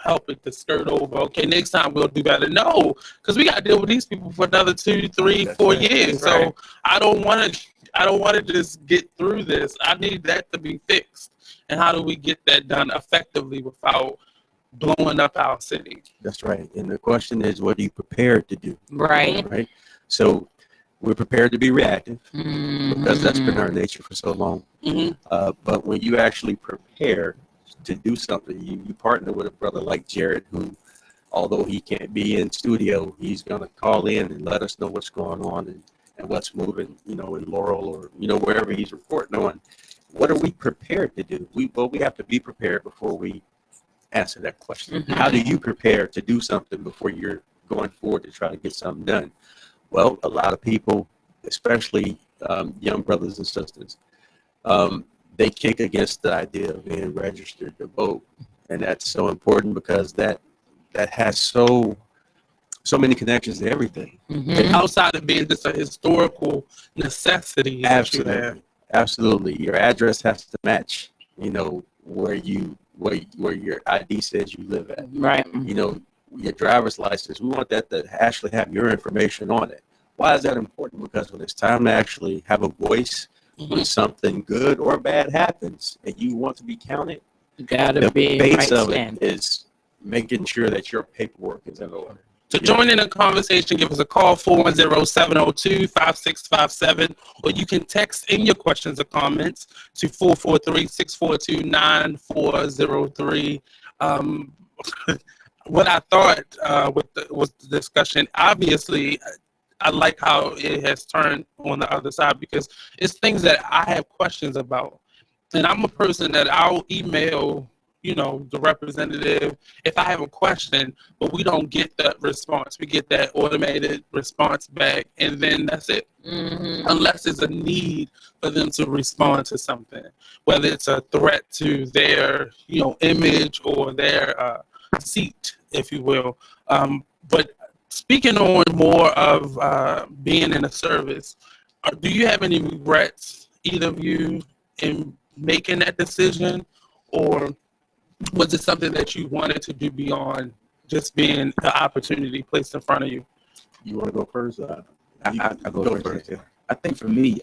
help it to skirt over. Okay, next time we'll do better. No, because we got to deal with these people for another 2, 3, 4 years. So I don't want to just get through this. I need that to be fixed. And how do we get that done effectively without blowing up our city? That's right. And the question is, what are you prepared to do? Right. Right. So we're prepared to be reactive because that's been our nature for so long. But when you actually prepare to do something, you partner with a brother like Jared, who, although he can't be in studio, he's going to call in and let us know what's going on and what's moving, in Laurel or, wherever he's reporting on. What are we prepared to do? We have to be prepared before we answer that question. How do you prepare to do something before you're going forward to try to get something done? Well, a lot of people, especially young brothers and sisters, they kick against the idea of being registered to vote. And that's so important because that has so many connections to everything. And outside of being just a historical necessity. Absolutely. Your address has to match, where your ID says you live at. Right. Your driver's license, we want that to actually have your information on it. Why is that important? Because when it's time to actually have a voice when something good or bad happens and you want to be counted, you gotta the be base right of stand. it is making sure that your paperwork is in order. To join in the conversation, give us a call, 410-702-5657, or you can text in your questions or comments to 443-642-9403. What I thought was the discussion, obviously, I like how it has turned on the other side because it's things that I have questions about. And I'm a person that I'll email, the representative if I have a question, but we don't get that response. We get that automated response back, and then that's it. Unless there's a need for them to respond to something, whether it's a threat to their, image or their seat, if you will. But speaking on more of being in a service, do you have any regrets, either of you, in making that decision, or was it something that you wanted to do beyond just being the opportunity placed in front of you? You want to go first? I go first. Yeah. I think for me,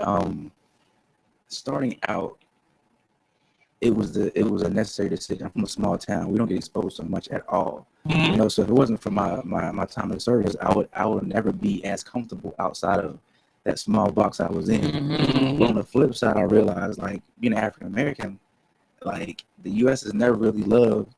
starting out, it was a necessary decision. I'm from a small town. We don't get exposed so much at all. So if it wasn't for my time of service, I would never be as comfortable outside of that small box I was in. But on the flip side, I realized, like, being African American, like, the U.S. has never really loved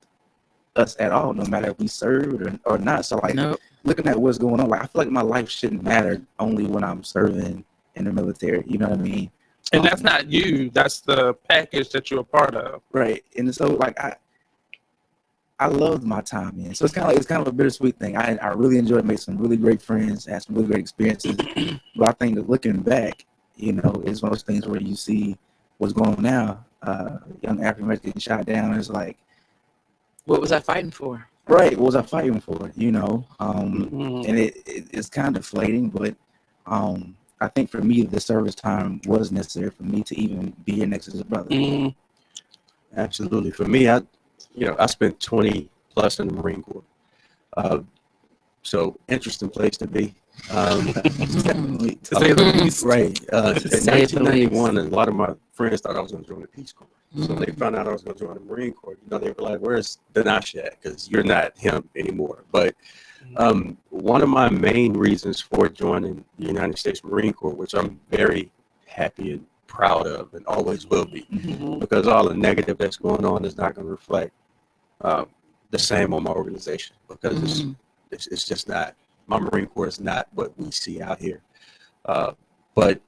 us at all, no matter if we served or not. So, like, looking at what's going on, like, I feel like my life shouldn't matter only when I'm serving in the military. You know what I mean? And that's not you. That's the package that you're a part of. Right. And so, like, I loved my time in. So it's kind of a bittersweet thing. I really enjoyed, made some really great friends, had some really great experiences. But I think that looking back, it's one of those things where you see what's going on now. Young African Americans getting shot down. It's like, what was I fighting for? Right. What was I fighting for? And it's kind of deflating, but I think for me, the service time was necessary for me to even be here next to his brother. Absolutely. For me, I spent 20 plus in the Marine Corps. So interesting place to be. To say the least. Right. In 1991, a lot of my friends thought I was going to join the Peace Corps. So they found out I was going to join the Marine Corps. They were like, "Where's Danash at? Because you're not him anymore." But one of my main reasons for joining the United States Marine Corps, which I'm very happy and proud of and always will be, because all the negative that's going on is not going to reflect the same on my organization, because it's just not. My Marine Corps is not what we see out here. But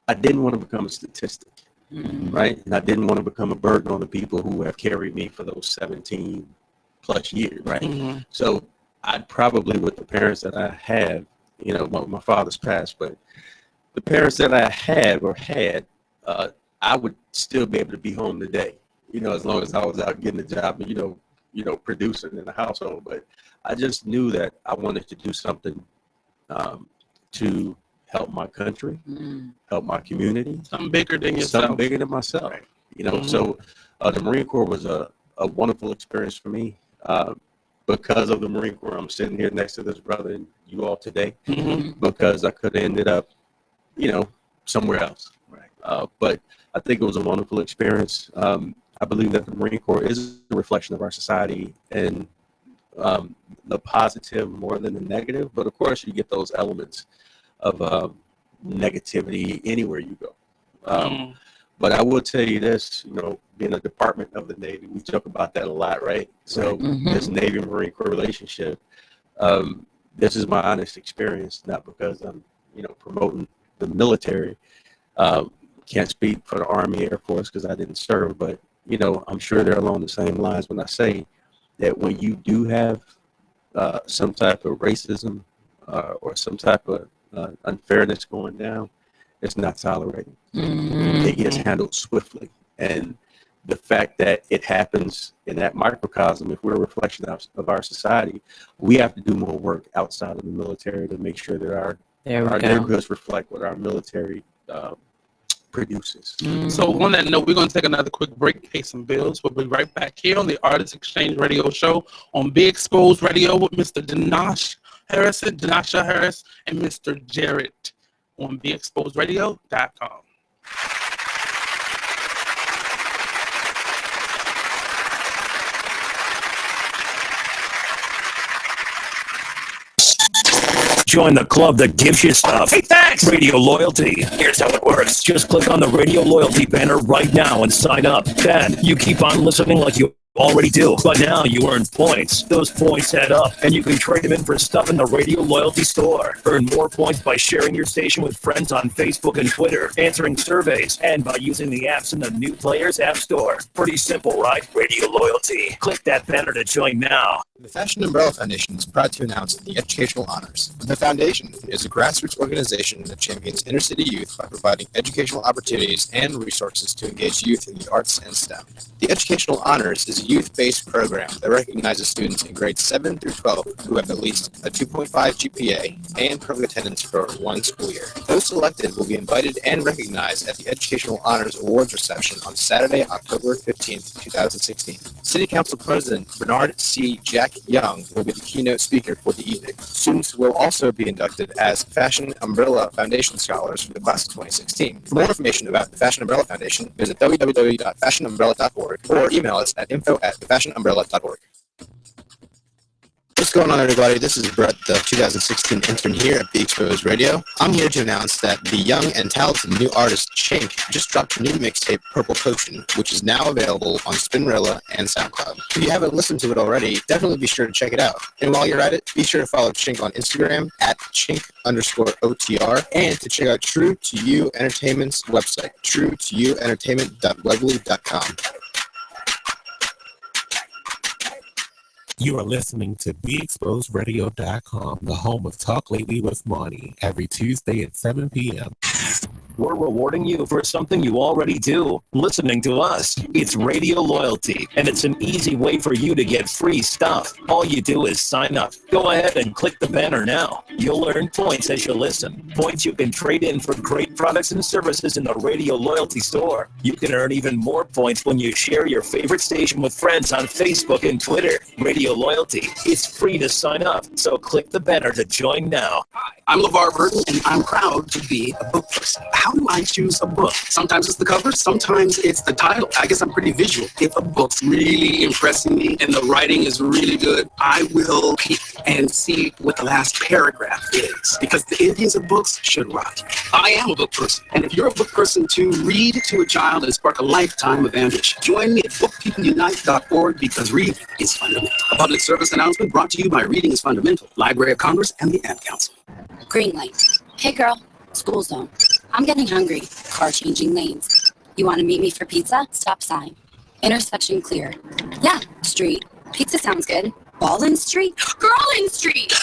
I didn't want to become a statistic, right? And I didn't want to become a burden on the people who have carried me for those 17 plus years, right? So I'd probably, with the parents that I have, my father's passed, but the parents that I had, I would still be able to be home today, as long as I was out getting a job and, producing in the household. But I just knew that I wanted to do something to help my country, help my community. Something bigger than yourself. Something bigger than myself. So the Marine Corps was a wonderful experience for me. Because of the Marine Corps, I'm sitting here next to this brother and you all today, because I could have ended up, somewhere else. Right. But I think it was a wonderful experience. I believe that the Marine Corps is a reflection of our society, and the positive more than the negative. But of course, you get those elements of negativity anywhere you go. But I will tell you this, being a department of the Navy, we joke about that a lot, right? So this Navy-Marine Corps relationship, this is my honest experience, not because I'm, promoting the military. Can't speak for the Army, Air Force, because I didn't serve, but, I'm sure they're along the same lines when I say that when you do have some type of racism or some type of unfairness going down, it's not tolerated. It gets handled swiftly. And the fact that it happens in that microcosm, if we're a reflection of our society, we have to do more work outside of the military to make sure that our neighborhoods reflect what our military produces. So on that note, we're going to take another quick break, pay some bills. We'll be right back here on the Artist Exchange Radio Show on Be Exposed Radio with Mr. Danasha Harris, and Mr. Jarrett on BeExposedRadio.com. Join the club that gives you stuff. Hey, thanks! Radio Loyalty. Here's how it works. Just click on the Radio Loyalty banner right now and sign up. Then you keep on listening like you already do, but now you earn points. Those points add up, and you can trade them in for stuff in the Radio Loyalty store. Earn more points by sharing your station with friends on Facebook and Twitter, answering surveys, and by using the apps in the New Players App Store. Pretty simple, right? Radio Loyalty. Click that banner to join now. The Fashion Umbrella Foundation is proud to announce the Educational Honors. The Foundation is a grassroots organization that champions inner-city youth by providing educational opportunities and resources to engage youth in the arts and STEM. The Educational Honors is a youth-based program that recognizes students in grades 7 through 12 who have at least a 2.5 GPA and perfect attendance for one school year. Those selected will be invited and recognized at the Educational Honors Awards reception on Saturday, October 15th, 2016. City Council President Bernard C. Jack Young will be the keynote speaker for the evening. Students will also be inducted as Fashion Umbrella Foundation Scholars for the class of 2016. For more information about the Fashion Umbrella Foundation, visit www.fashionumbrella.org or email us at info@thefashionumbrella.org. What's going on, everybody? This is Brett, the 2016 intern here at Be Exposed Radio. I'm here to announce that the young and talented new artist Chink just dropped a new mixtape, Purple Potion, which is now available on Spinrilla and SoundCloud. If you haven't listened to it already, definitely be sure to check it out. And while you're at it, be sure to follow Chink on Instagram at Chink_OTR, and to check out True to You Entertainment's website, truetoyouentertainment.weebly.com. You are listening to BeExposedRadio.com, the home of Talk Lately with Monny, every Tuesday at 7 p.m. We're rewarding you for something you already do, listening to us. It's Radio Loyalty, and it's an easy way for you to get free stuff. All you do is sign up. Go ahead and click the banner now. You'll earn points as you listen. Points you can trade in for great products and services in the Radio Loyalty store. You can earn even more points when you share your favorite station with friends on Facebook and Twitter. Radio Loyalty. It's free to sign up, so click the banner to join now. Hi, I'm LeVar Burton, and I'm proud to be a book person. How do I choose a book? Sometimes it's the cover, sometimes it's the title. I guess I'm pretty visual. If a book's really impressing me and the writing is really good, I will peek and see what the last paragraph is, because the endings of books should rock you. I am a book person, and if you're a book person too, read to a child and spark a lifetime of ambition. Join me at bookpeopleunite.org, because reading is fundamental. A public service announcement brought to you by Reading is Fundamental, Library of Congress, and the Ad Council. Green light. Hey girl, school zone. I'm getting hungry. Car changing lanes. You want to meet me for pizza? Stop sign. Intersection clear. Yeah, street. Pizza sounds good. Ballin Street? Girlin Street!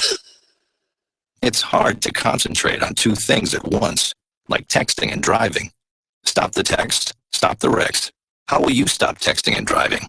It's hard to concentrate on two things at once. like texting and driving. Stop the text, stop the wrecks. How will you stop texting and driving?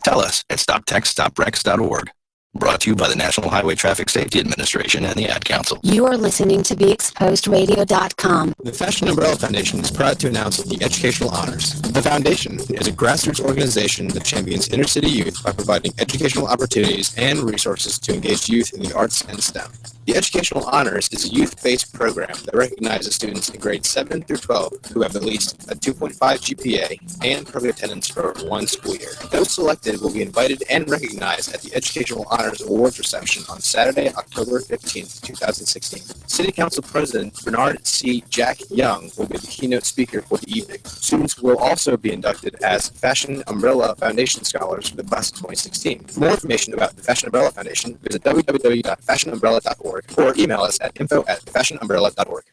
Tell us at stoptextstopwrecks.org. Brought to you by the National Highway Traffic Safety Administration and the Ad Council. You are listening to BeExposedRadio.com. The Fashion Umbrella Foundation is proud to announce the Educational Honors. The foundation is a grassroots organization that champions inner-city youth by providing educational opportunities and resources to engage youth in the arts and STEM. The Educational Honors is a youth-based program that recognizes students in grades 7 through 12 who have at least a 2.5 GPA and perfect attendance for one school year. Those selected will be invited and recognized at the Educational Honors Awards reception on Saturday, October 15th, 2016. City Council President Bernard C. Jack Young will be the keynote speaker for the evening. Students will also be inducted as Fashion Umbrella Foundation Scholars for the class of 2016. For more information about the Fashion Umbrella Foundation, visit www.fashionumbrella.org or email us at info@fashionumbrella.org.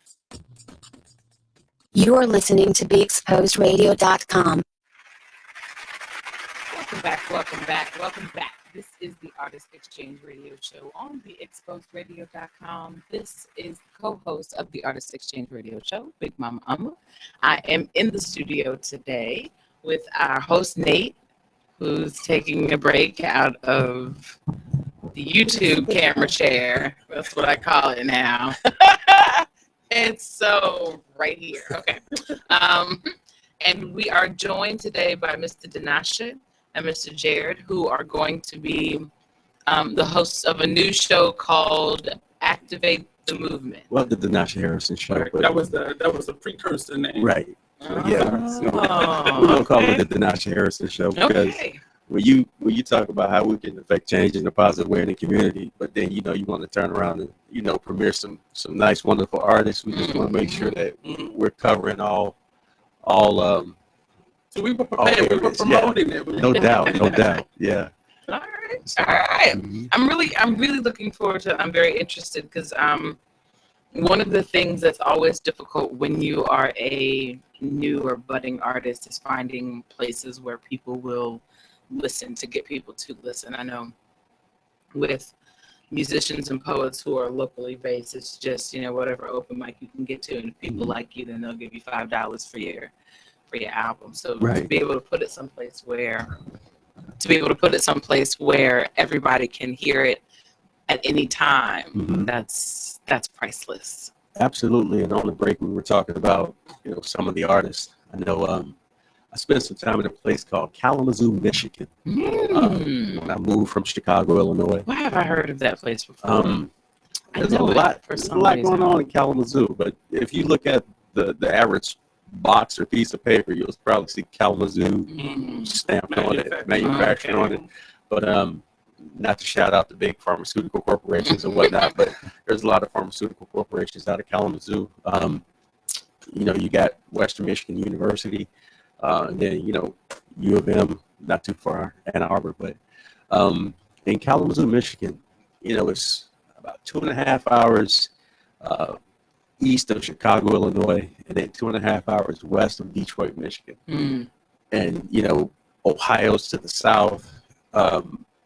You are listening to BeExposedRadio.com. Welcome back, welcome back, welcome back. This is the Artist Exchange Radio Show on BeExposedRadio.com. This is the co-host of the Artist Exchange Radio Show, Big Mama Amma. I am in the studio today with our host, Nate, who's taking a break out of the YouTube camera chair. That's what I call it now. It's so right here. Okay. And we are joined today by Mr. Dinasha and Mr. Jared, who are going to be the hosts of a new show called Activate the Movement. Well, the Dinasha Harrison show. Right. That was the precursor name. Right. So, yeah. So we're gonna call it the Dinasha Harrison show because when you talk about how we can affect change in a positive way in the community, but then you want to turn around and premiere some nice, wonderful artists. We just want to make sure that we're covering all. So we were prepared. We were promoting it. No doubt. Yeah. All right. I'm really looking forward to it. I'm very interested because one of the things that's always difficult when you are a new or budding artist is finding places where people will listen, to get people to listen. I know with musicians and poets who are locally based, it's just whatever open mic you can get to, and if people like you, then they'll give you $5 for your album. So to be able to put it someplace where everybody can hear it at any time, that's priceless. Absolutely. And on the break, we were talking about some of the artists. I know I spent some time in a place called Kalamazoo, Michigan. When I moved from Chicago, Illinois. Why have I heard of that place before? There's a lot going on in Kalamazoo, but if you look at the average box or piece of paper, you'll probably see Kalamazoo stamped on it, manufactured on it. But not to shout out the big pharmaceutical corporations and whatnot, but there's a lot of pharmaceutical corporations out of Kalamazoo. You got Western Michigan University, and then U of M, not too far, Ann Arbor, but in Kalamazoo, Michigan, it's about 2.5 hours east of Chicago, Illinois, and then 2.5 hours west of Detroit, Michigan. And Ohio's to the south.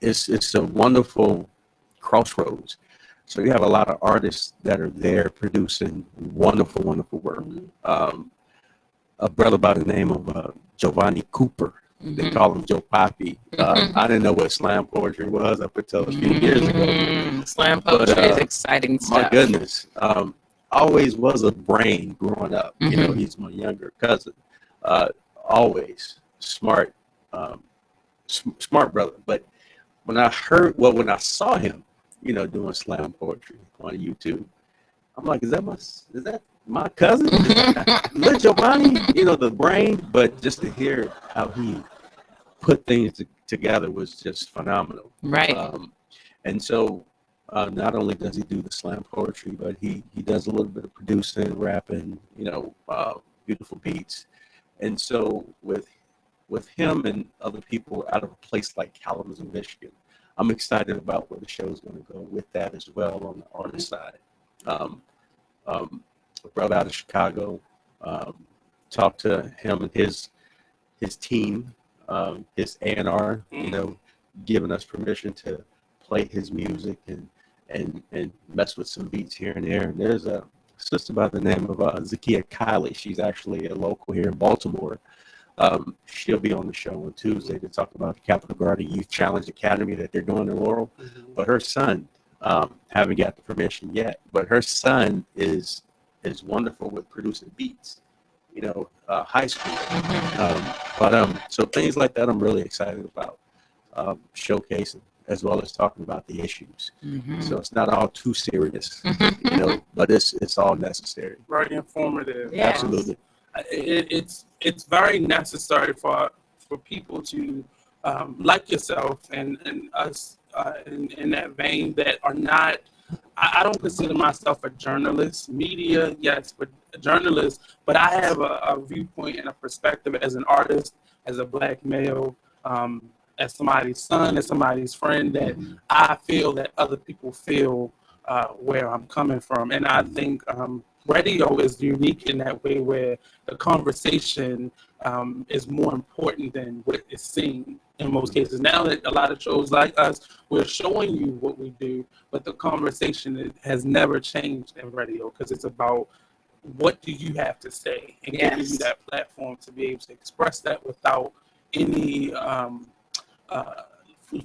It's a wonderful crossroads. So you have a lot of artists that are there producing wonderful, wonderful work. A brother by the name of Giovanni Cooper. They call him Joe Poppy. I didn't know what slam poetry was up until a few years ago. Slam poetry is exciting stuff. My goodness. Always was a brain growing up. He's my younger cousin. Always smart, smart brother. But when I saw him, doing slam poetry on YouTube, I'm like, is that my cousin? Little Giovanni, the brain. But just to hear how he put things together was just phenomenal. Right. And so not only does he do the slam poetry, but he does a little bit of producing, rapping, beautiful beats. And so with him and other people out of a place like Kalamazoo, Michigan, I'm excited about where the show is going to go with that as well on the artist side. A brother out of Chicago, talked to him and his team, his A&R, giving us permission to play his music and mess with some beats here and there. And there's a sister by the name of Zakia Kiley. She's actually a local here in Baltimore. She'll be on the show on Tuesday to talk about the Capital Garden Youth Challenge Academy that they're doing in Laurel. But her son, haven't got the permission yet, but her son is wonderful with producing beats, high school. So things like that I'm really excited about, showcasing as well as talking about the issues. So it's not all too serious, but it's all necessary. Very informative. Yeah. Absolutely. It's very necessary for people to like yourself and us in that vein that are not. I don't consider myself a journalist. Media, yes, but a journalist. But I have a viewpoint and a perspective as an artist, as a Black male, as somebody's son, as somebody's friend, that I feel that other people feel where I'm coming from. And I think radio is unique in that way, where the conversation is more important than what is seen in most cases. Now that a lot of shows like us, we're showing you what we do, but the conversation has never changed in radio, because it's about what do you have to say, and giving you that platform to be able to express that without any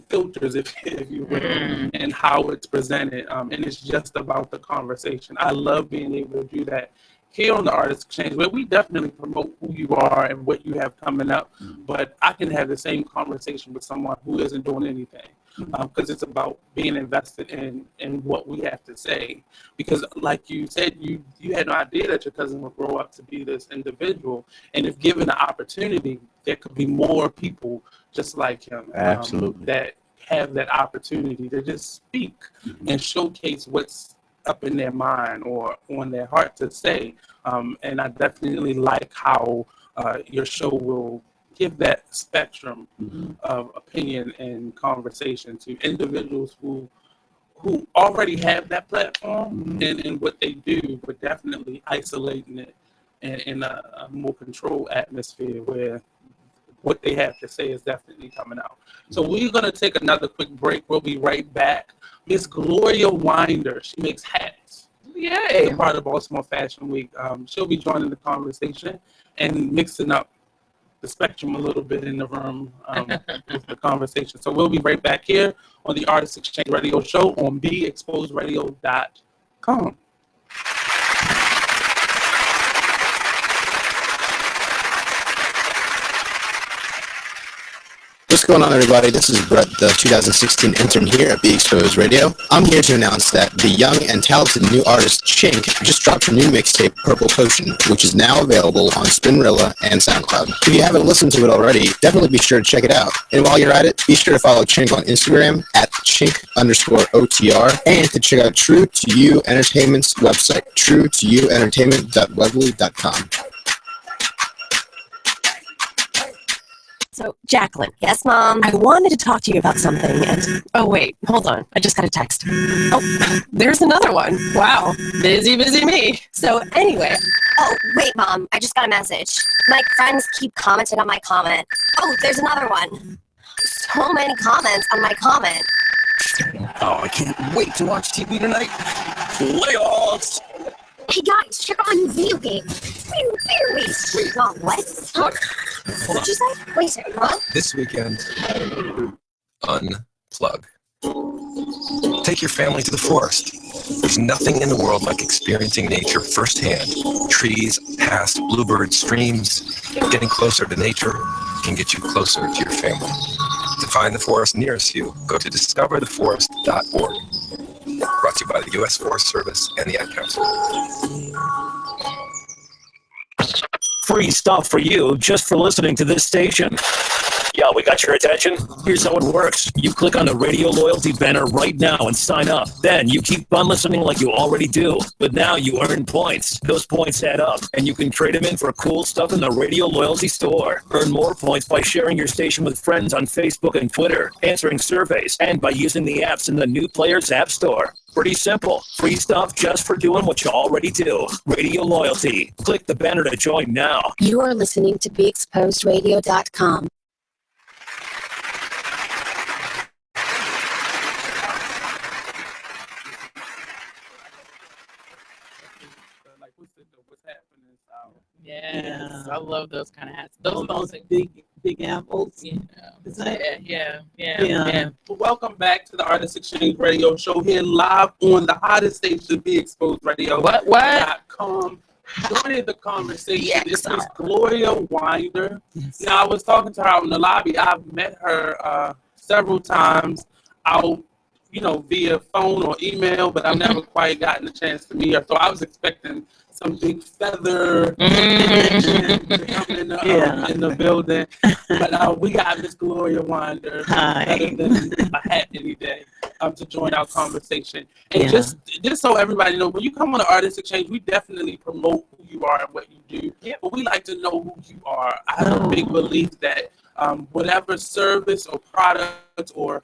filters, if you will, and how it's presented. And it's just about the conversation. I love being able to do that here on the Artist Exchange, where we definitely promote who you are and what you have coming up. But I can have the same conversation with someone who isn't doing anything, because it's about being invested in what we have to say. Because like you said, you had no idea that your cousin would grow up to be this individual. And if given the opportunity, there could be more people just like him. Absolutely. That have that opportunity to just speak and showcase what's up in their mind or on their heart to say. And I definitely like how your show will give that spectrum of opinion and conversation to individuals who already have that platform in what they do, but definitely isolating it in a more controlled atmosphere where what they have to say is definitely coming out. So we're going to take another quick break. We'll be right back. Miss Gloria Winder, she makes hats. Yay! A part of Baltimore Fashion Week. She'll be joining the conversation and mixing up the spectrum a little bit in the room with the conversation. So we'll be right back here on the Artist Exchange Radio Show on BeExposedRadio.com. What's going on, everybody? This is Brett, the 2016 intern here at Be Exposed Radio. I'm here to announce that the young and talented new artist Chink just dropped her new mixtape, Purple Potion, which is now available on Spinrilla and SoundCloud. If you haven't listened to it already, definitely be sure to check it out. And while you're at it, be sure to follow Chink on Instagram at Chink_OTR, and to check out True to You Entertainment's website, truetoyouentertainment.weebly.com. So, Jacqueline. Yes, Mom? I wanted to talk to you about something, and... Oh, wait. Hold on. I just got a text. Oh, there's another one. Wow. Busy me. So, anyway... Oh, wait, Mom. I just got a message. My friends keep commenting on my comment. Oh, there's another one. So many comments on my comment. Oh, I can't wait to watch TV tonight. Playoffs! Hey, guys, check out my new video game. Wait. Oh, what? What'd you say? Wait a second, what? This weekend, unplug. Take your family to the forest. There's nothing in the world like experiencing nature firsthand. Trees, past bluebirds, streams. Getting closer to nature can get you closer to your family. To find the forest nearest you, go to discovertheforest.org. Brought to you by the U.S. Forest Service and the Ad Council. Free stuff for you just for listening to this station. Yeah, we got your attention? Here's how it works. You click on the radio loyalty banner right now and sign up. Then you keep on listening like you already do. But now you earn points. Those points add up, and you can trade them in for cool stuff in the radio loyalty store. Earn more points by sharing your station with friends on Facebook and Twitter, answering surveys, and by using the apps in the New Players App Store. Pretty simple. Free stuff just for doing what you already do. Radio loyalty. Click the banner to join now. You are listening to BeExposedRadio.com. Yes, I love those kind of hats. Those are Those those big apples. Yeah. Is that? Yeah. Well, welcome back to the Artist Exchange Radio Show here live on the hottest station, Be Exposed Radio. .com. Joining the conversation is Miss Gloria Winder. Now, I was talking to her out in the lobby. I've met her several times out, via phone or email, but I've never quite gotten a chance to meet her. So I was expecting some big feather to come in the building. But we got Miss Gloria Winder, better than a hat any day, to join our conversation. And just so everybody knows, when you come on the Artist Exchange, we definitely promote who you are and what you do. But we like to know who you are. I have a big belief that whatever service or product or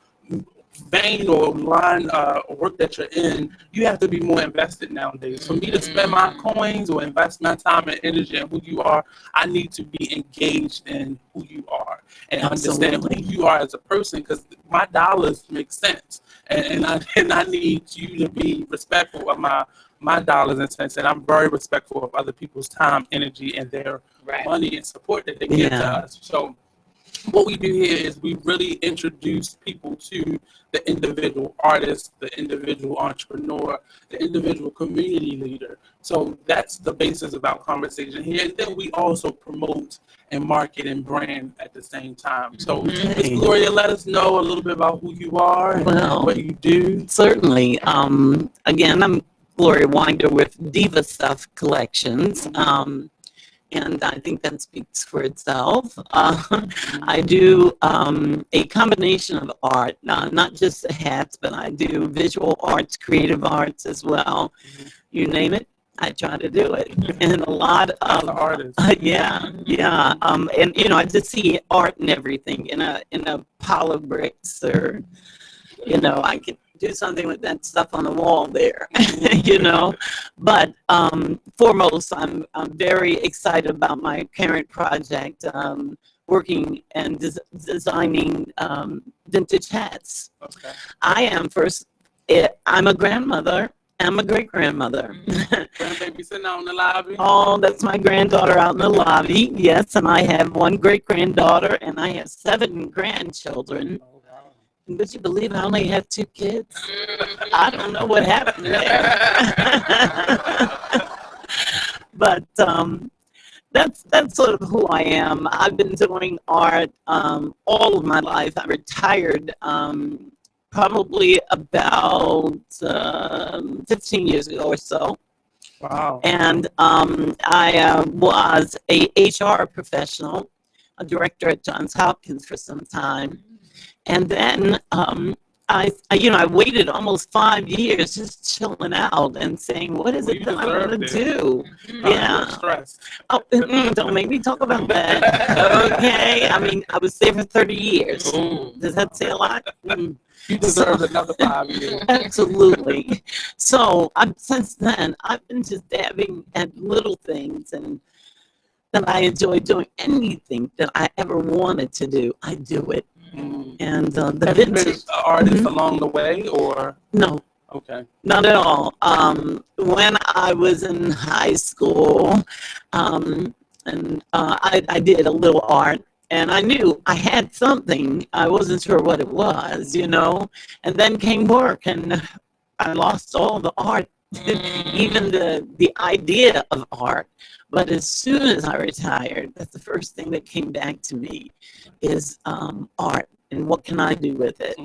vein or line or work that you're in, you have to be more invested nowadays. For me to spend my coins or invest my time and energy in who you are, I need to be engaged in who you are and understand who you are as a person, because my dollars make sense, and I need you to be respectful of my dollars and cents, and I'm very respectful of other people's time, energy, and their money and support that they give to us. So what we do here is we really introduce people to the individual artist, the individual entrepreneur, the individual community leader. So that's the basis of our conversation here. And then we also promote and market and brand at the same time. So Ms. Gloria, let us know a little bit about who you are and what you do. Certainly. Again, I'm Gloria Winder with Diva Stuff Collections. And I think that speaks for itself. I do a combination of art, not just the hats, but I do visual arts, creative arts as well. You name it, I try to do it. And a lot of artists. And I just see art in everything, in a pile of bricks, or I can do something with that stuff on the wall there, But foremost, I'm very excited about my current project, working and designing vintage hats. Okay. I'm a grandmother. I'm a great-grandmother. Grandbaby sitting out in the lobby. Oh, that's my granddaughter out in the lobby. Yes, and I have one great-granddaughter, and I have 7 grandchildren. Would you believe I only have 2 kids? I don't know what happened there. But that's sort of who I am. I've been doing art all of my life. I retired probably about 15 years ago or so. Wow. And I was a HR professional, a director at Johns Hopkins for some time. And then I waited almost 5 years just chilling out and saying, what is it that I want to do? Stress. Oh, don't make me talk about that. Okay. I mean, I was there for 30 years. Does that say a lot? You deserve another 5 years. Absolutely. So since then, I've been just dabbing at little things, and that I enjoy doing. Anything that I ever wanted to do, I do it. And the have you been an artist along the way, or no? Okay, not at all. When I was in high school, I did a little art, and I knew I had something. I wasn't sure what it was, And then came work, and I lost all the art, even the idea of art. But as soon as I retired, that's the first thing that came back to me is art, and what can I do with it?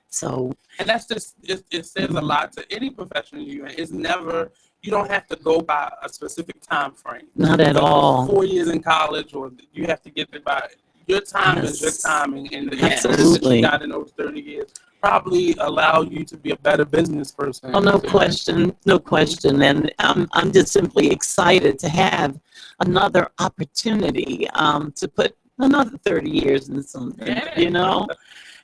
So, and that's just it says a lot to any profession you're in. It's never, you don't have to go by a specific time frame. Not at all. 4 years in college, or you have to get there by your time is your timing, and the experience that you got in those 30 years probably allow you to be a better business person. Oh, no question, no question. And I'm just simply excited to have another opportunity to put another 30 years in something,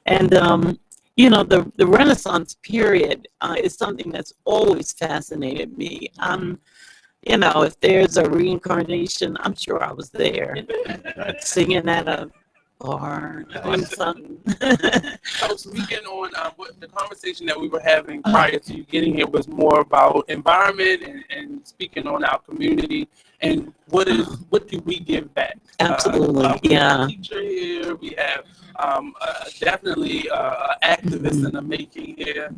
And the Renaissance period is something that's always fascinated me. If there's a reincarnation, I'm sure I was there, singing at a or doing something. So speaking on what the conversation that we were having prior to you getting here was more about environment and speaking on our community and what do we give back? Absolutely, we have yeah. a teacher here. We have definitely activists in the making here.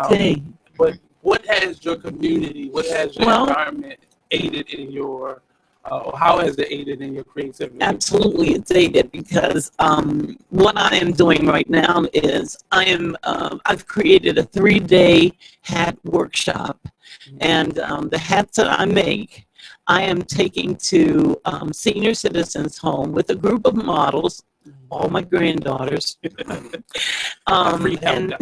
Okay. But what has your community, what has your environment aided in your, or how has it aided in your creativity? Absolutely, it's aided because what I am doing right now is I've created a 3-day hat workshop, and the hats that I make, I am taking to senior citizens' home with a group of models, all my granddaughters. Free help.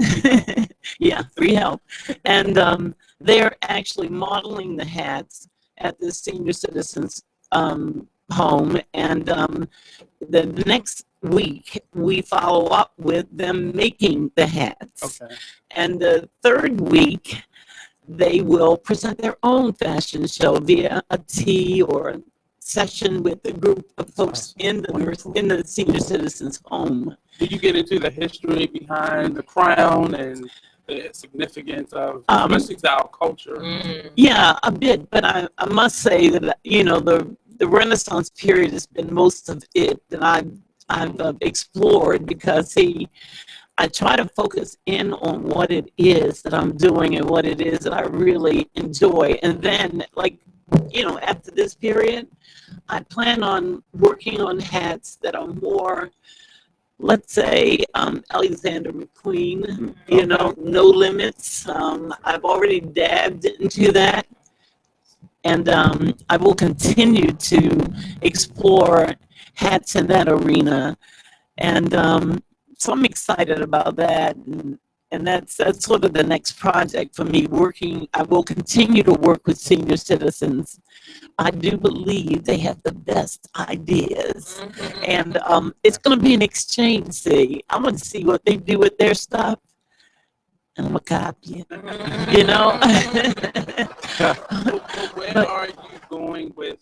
Yeah, free help. And they're actually modeling the hats at the senior citizens' home. And the next week, we follow up with them making the hats. Okay. And the third week, they will present their own fashion show via a tea or a session with a group of folks in the senior citizens' home. Do you get into the history behind the crown and the significance of especially our culture? Yeah, a bit, but I must say that the Renaissance period has been most of it that I've explored because I try to focus in on what it is that I'm doing and what it is that I really enjoy. And then, after this period, I plan on working on hats that are more, let's say, Alexander McQueen, No Limits. I've already dabbed into that. And I will continue to explore hats in that arena. And so I'm excited about that, and that's sort of the next project for me. I will continue to work with senior citizens. I do believe they have the best ideas, and it's going to be an exchange. See, I'm going to see what they do with their stuff, and I'm going to copy it. Where are you going with?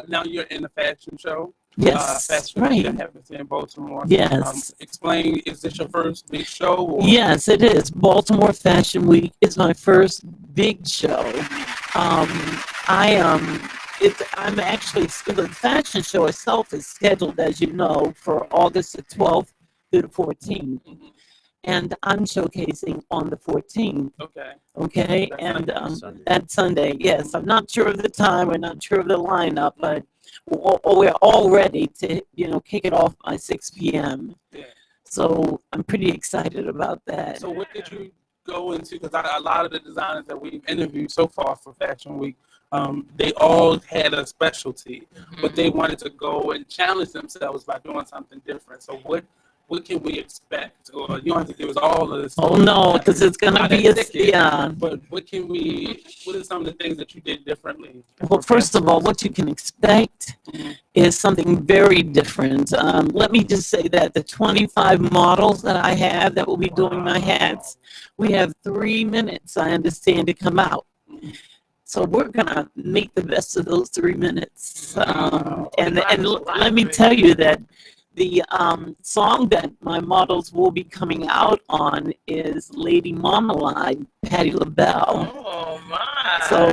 Now you're in a fashion show. Yes, fashion right. that happens in Baltimore. Yes. Explain, is this your first big show? Or? Yes, it is. Baltimore Fashion Week is my first big show. I'm actually, the fashion show itself is scheduled, as you know, for August the 12th through the 14th. And I'm showcasing on the 14th. Okay. And that Sunday, yes. I'm not sure of the time. We're not sure of the lineup, but we're all ready to, kick it off by 6 p.m. Yeah. So I'm pretty excited about that. So what did you go into? Because a lot of the designers that we've interviewed so far for Fashion Week, they all had a specialty, but they wanted to go and challenge themselves by doing something different. So what can we expect? Or you don't have to give us all of this. Oh no, because it's gonna be But what are some of the things that you did differently? Well, first of all, what you can expect is something very different. Let me just say that the 25 models that I have that will be doing my hats, we have 3 minutes, I understand, to come out. So we're gonna make the best of those 3 minutes. And let me tell you that the song that my models will be coming out on is Lady Marmalade, Patti LaBelle. Oh, my. So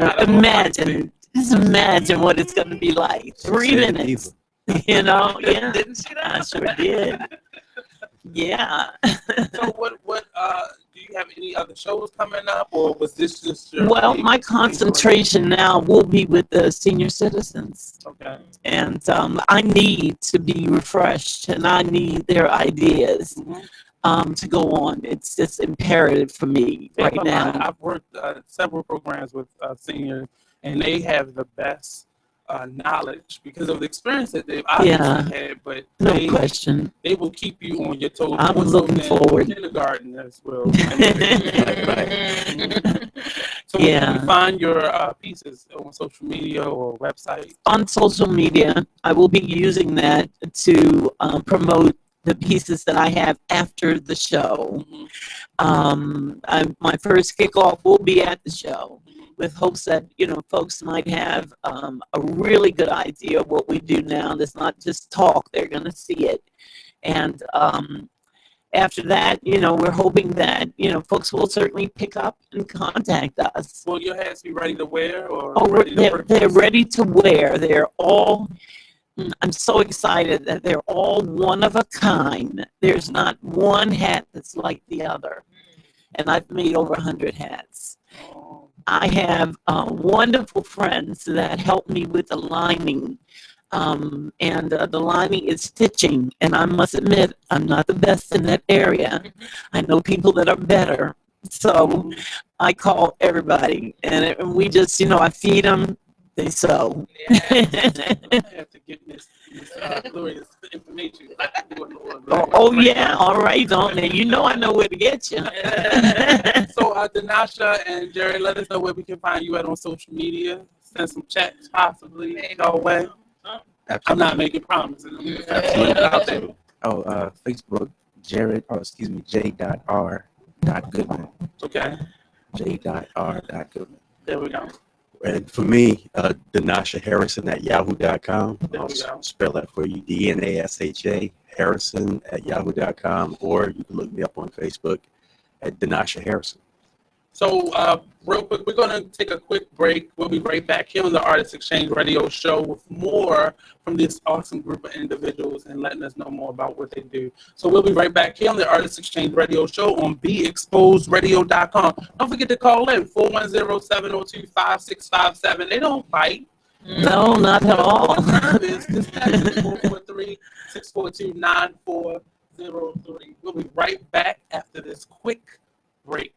just imagine what it's going to be like. 3 minutes. Yeah. Didn't see that? I sure did. Yeah. So what do you have any other shows coming up, or was this just your my concentration now will be with the senior citizens. Okay. And I need to be refreshed, and I need their ideas to go on. It's just imperative for me right now. I've worked several programs with seniors, and they have the best knowledge because of the experience that they've obviously had, but no question. They will keep you on your toes. I'm looking forward. Kindergarten as well. So where can we find your pieces on social media or website? On social media, I will be using that to promote the pieces that I have after the show. My first kickoff will be at the show, with hopes that folks might have a really good idea of what we do now. It's not just talk; they're going to see it, And after that, we're hoping that, folks will certainly pick up and contact us. Will your hats be ready to wear? Or They're ready to wear. They're all, I'm so excited that they're all one of a kind. There's not one hat that's like the other. And I've made over 100 hats. I have wonderful friends that help me with the lining. And the lining is stitching. And I must admit, I'm not the best in that area. I know people that are better. So I call everybody. And we just, I feed them, they sew. I have to get this glorious information. Yeah, all right, on there. I know where to get you. So, Danasha and Jerry, let us know where we can find you at on social media. Send some chats, possibly, our way. I'm not making promises. Facebook, J.R.Goodman. Okay. J.R.Goodman. There we go. And for me, Danasha Harrison at yahoo.com. I'll spell that for you, DNASHA Harrison at yahoo.com, or you can look me up on Facebook at Danasha Harrison. So, real quick, we're going to take a quick break. We'll be right back here on the Artist Exchange Radio Show with more from this awesome group of individuals and letting us know more about what they do. So we'll be right back here on the Artist Exchange Radio Show on BeExposedRadio.com. Don't forget to call in 410-702-5657. They don't bite. No, not at all. This is 443-642-9403. We'll be right back after this quick break.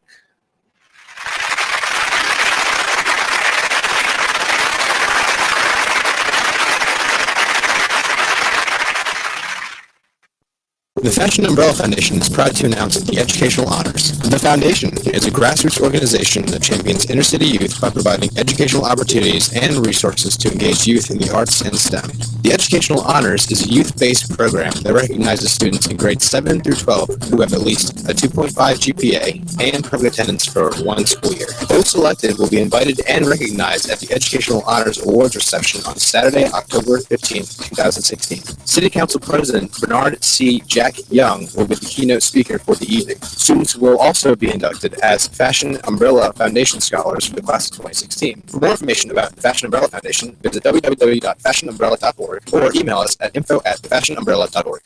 The Fashion Umbrella Foundation is proud to announce the Educational Honors. The Foundation is a grassroots organization that champions inner-city youth by providing educational opportunities and resources to engage youth in the arts and STEM. The Educational Honors is a youth-based program that recognizes students in grades 7 through 12 who have at least a 2.5 GPA and perfect attendance for one school year. Those selected will be invited and recognized at the Educational Honors Awards reception on Saturday, October 15, 2016. City Council President Bernard C. Jack Young will be the keynote speaker for the evening. Students will also be inducted as Fashion Umbrella Foundation Scholars for the class of 2016. For more information about the Fashion Umbrella Foundation, visit www.fashionumbrella.org or email us at info@fashionumbrella.org.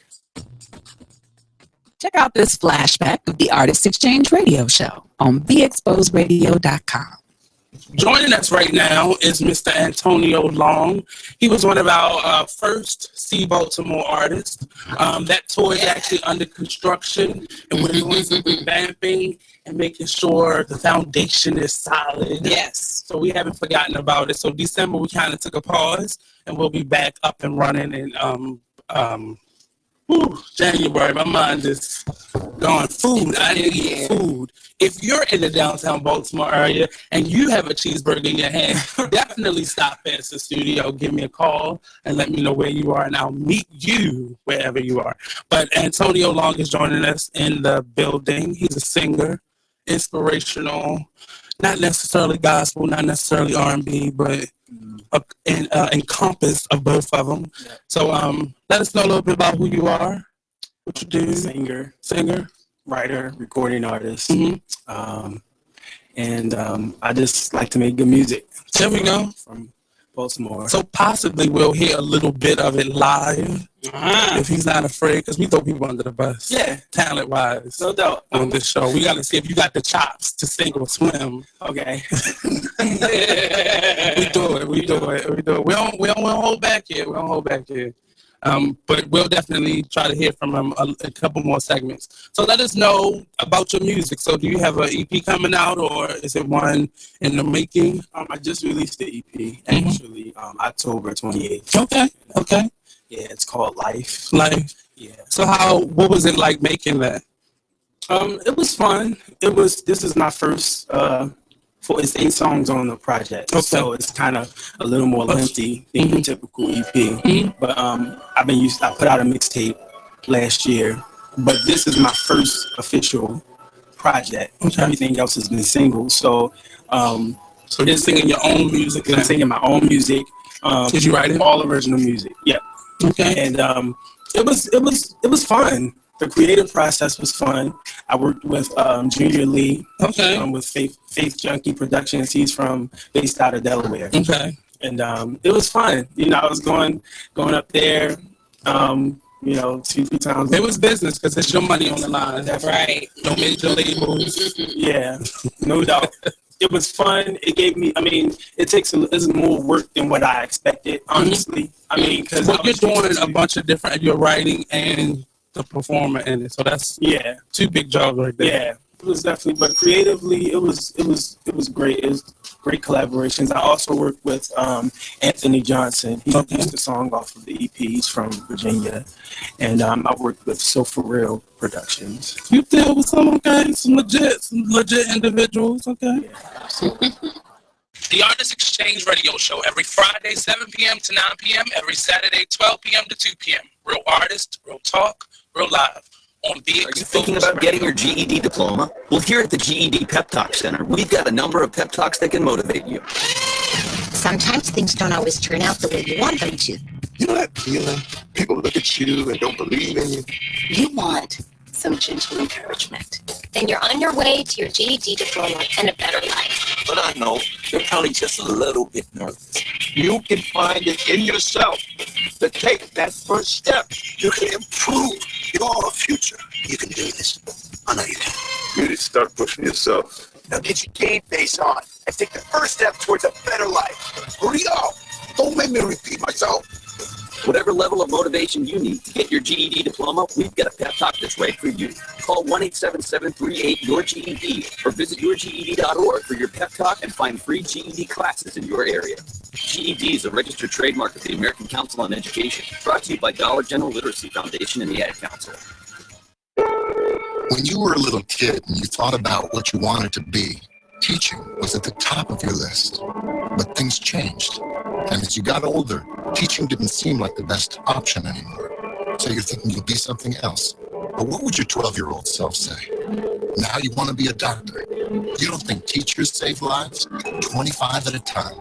Check out this flashback of the Artist Exchange Radio Show on BeExposedRadio.com. Joining us right now is Mr. Antonio Long. He was one of our first See Baltimore artists. That tour is actually under construction, and we're doing some revamping and making sure the foundation is solid. Yes. So we haven't forgotten about it. So December, we kind of took a pause, and we'll be back up and running in January. My mind is going food. I need food. If you're in the downtown Baltimore area and you have a cheeseburger in your hand, definitely stop past the studio, give me a call, and let me know where you are, and I'll meet you wherever you are. But Antonio Long is joining us in the building. He's a singer, inspirational, not necessarily gospel, not necessarily R&B, but encompass of both of them. So let us know a little bit about who you are, what you do. Singer, writer, recording artist. And I just like to make good music. There we go. From Baltimore. So possibly we'll hear a little bit of it live if he's not afraid, because we throw people under the bus. Yeah. Talent-wise. No doubt. On this show. We got to see if you got the chops to sink or swim. Okay. We do it. We don't hold back here. But we'll definitely try to hear from him a couple more segments. So let us know about your music. So do you have an EP coming out, or is it one in the making? I just released the EP, actually, October 28th. Okay. Yeah, it's called Life. Yeah. So what was it like making that? It was fun. This is my first, it's 8 songs on the project. Okay. So it's kind of a little more lengthy than your typical EP. But I put out a mixtape last year, but this is my first official project. Okay. Everything else has been singles. So you're singing your own music? I'm singing my own music. Did you write it? All original music. Yeah. Okay. And It was fun. The creative process was fun. I worked with Junior Lee, with Faith Junkie Productions. He's based out of Delaware. Okay. And it was fun. I was going up there, 2-3 times. It was business because it's your money on the line. That's right. No major labels. Yeah, no doubt. It was fun. It gave me. It's more work than what I expected. Honestly, because you're doing a bunch of different. You're writing and the performer in it, so that's 2 big jobs right there. Yeah, it was definitely. But creatively, it was great. It was great collaborations. I also worked with Anthony Johnson. He produced the song off of the EP. He's from Virginia, and I worked with So For Real Productions. You deal with some legit individuals, okay? Yeah, The Artist Exchange Radio Show every Friday, 7 p.m. to 9 p.m. Every Saturday, 12 p.m. to 2 p.m. Real artists, real talk, real live. On the Are you thinking about getting your GED diploma? Well, here at the GED Pep Talk Center, we've got a number of pep talks that can motivate you. Sometimes things don't always turn out the way you want them to. You know that feeling? People look at you and don't believe in you. You want some gentle encouragement. Then you're on your way to your GED diploma and a better life. But I know you're probably just a little bit nervous. You can find it in yourself to take that first step. You can improve your future. You can do this. I know you can. You need to start pushing yourself. Now get your game face on and take the first step towards a better life. Hurry up. Don't make me repeat myself. Whatever level of motivation you need to get your GED diploma, we've got a pep talk that's right for you. Call 1-877-38-YOUR-GED or visit yourged.org for your pep talk and find free GED classes in your area. GED is a registered trademark of the American Council on Education, brought to you by Dollar General Literacy Foundation and the Ad Council. When you were a little kid and you thought about what you wanted to be, teaching was at the top of your list. But things changed. And as you got older, teaching didn't seem like the best option anymore. So you're thinking you'll be something else. But what would your 12-year-old self say? Now you want to be a doctor. You don't think teachers save lives? 25 at a time.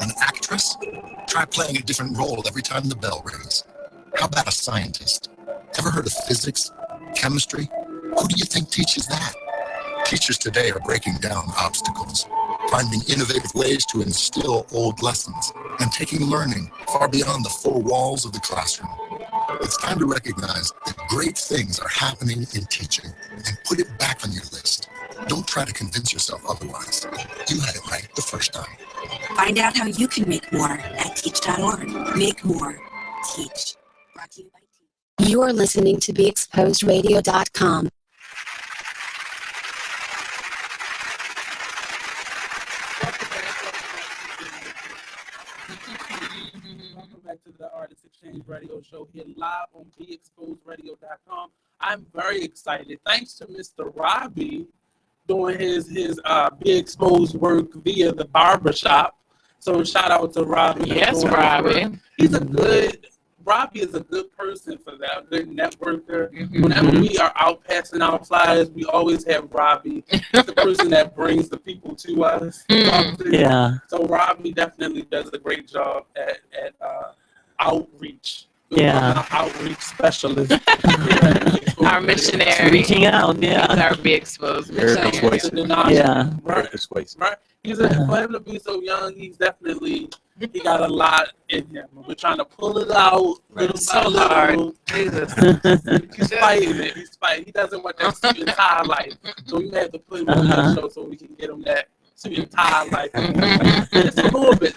An actress? Try playing a different role every time the bell rings. How about a scientist? Ever heard of physics? Chemistry? Who do you think teaches that? Teachers today are breaking down obstacles, finding innovative ways to instill old lessons, and taking learning far beyond the four walls of the classroom. It's time to recognize that great things are happening in teaching and put it back on your list. Don't try to convince yourself otherwise. You had it right the first time. Find out how you can make more at teach.org. Make more. Teach. Brought to you by Teach. You're listening to BeExposedRadio.com. Welcome back to the Artist Exchange Radio Show here live on BeExposedRadio.com. I'm very excited. Thanks to Mr. Robbie doing his Be Exposed work via the barbershop. So shout out to Robbie. Yes, Robbie. Robbie is a good person for that, a good networker. Mm-hmm. Whenever we are out passing out flyers, we always have Robbie. He's the person that brings the people to us. Yeah. So Robbie definitely does a great job at outreach. Yeah. Outreach specialist. Our missionary. Reaching out, yeah. He's our Be Exposed missionary. Yeah. Right. For him to be so young, he got a lot in him. We're trying to pull it out little by little. Jesus. He's fighting it. He doesn't want that suit and tie life. So we have to put him on that show so we can get him that suit and tie life. Just a little bit.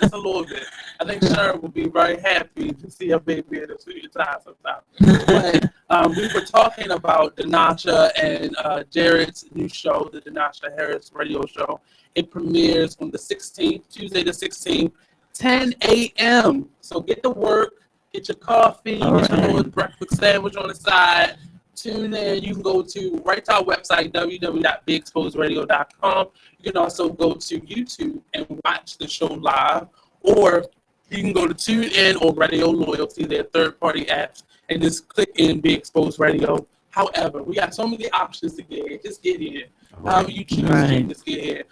I think Sharon will be very happy to see her baby in a suit and tie sometime. But we were talking about Denasha and Jared's new show, the Denasha Harris radio show. It premieres on the 16th, Tuesday the 16th, 10 a.m. So get to work, get your coffee, get your little breakfast sandwich on the side. Tune in. You can go right to our website, www.beexposedradio.com. You can also go to YouTube and watch the show live, or you can go to TuneIn or Radio Loyalty, their third-party apps, and just click in Be Exposed Radio. However, we got so many options to get in. Just get in. However you choose to just get in.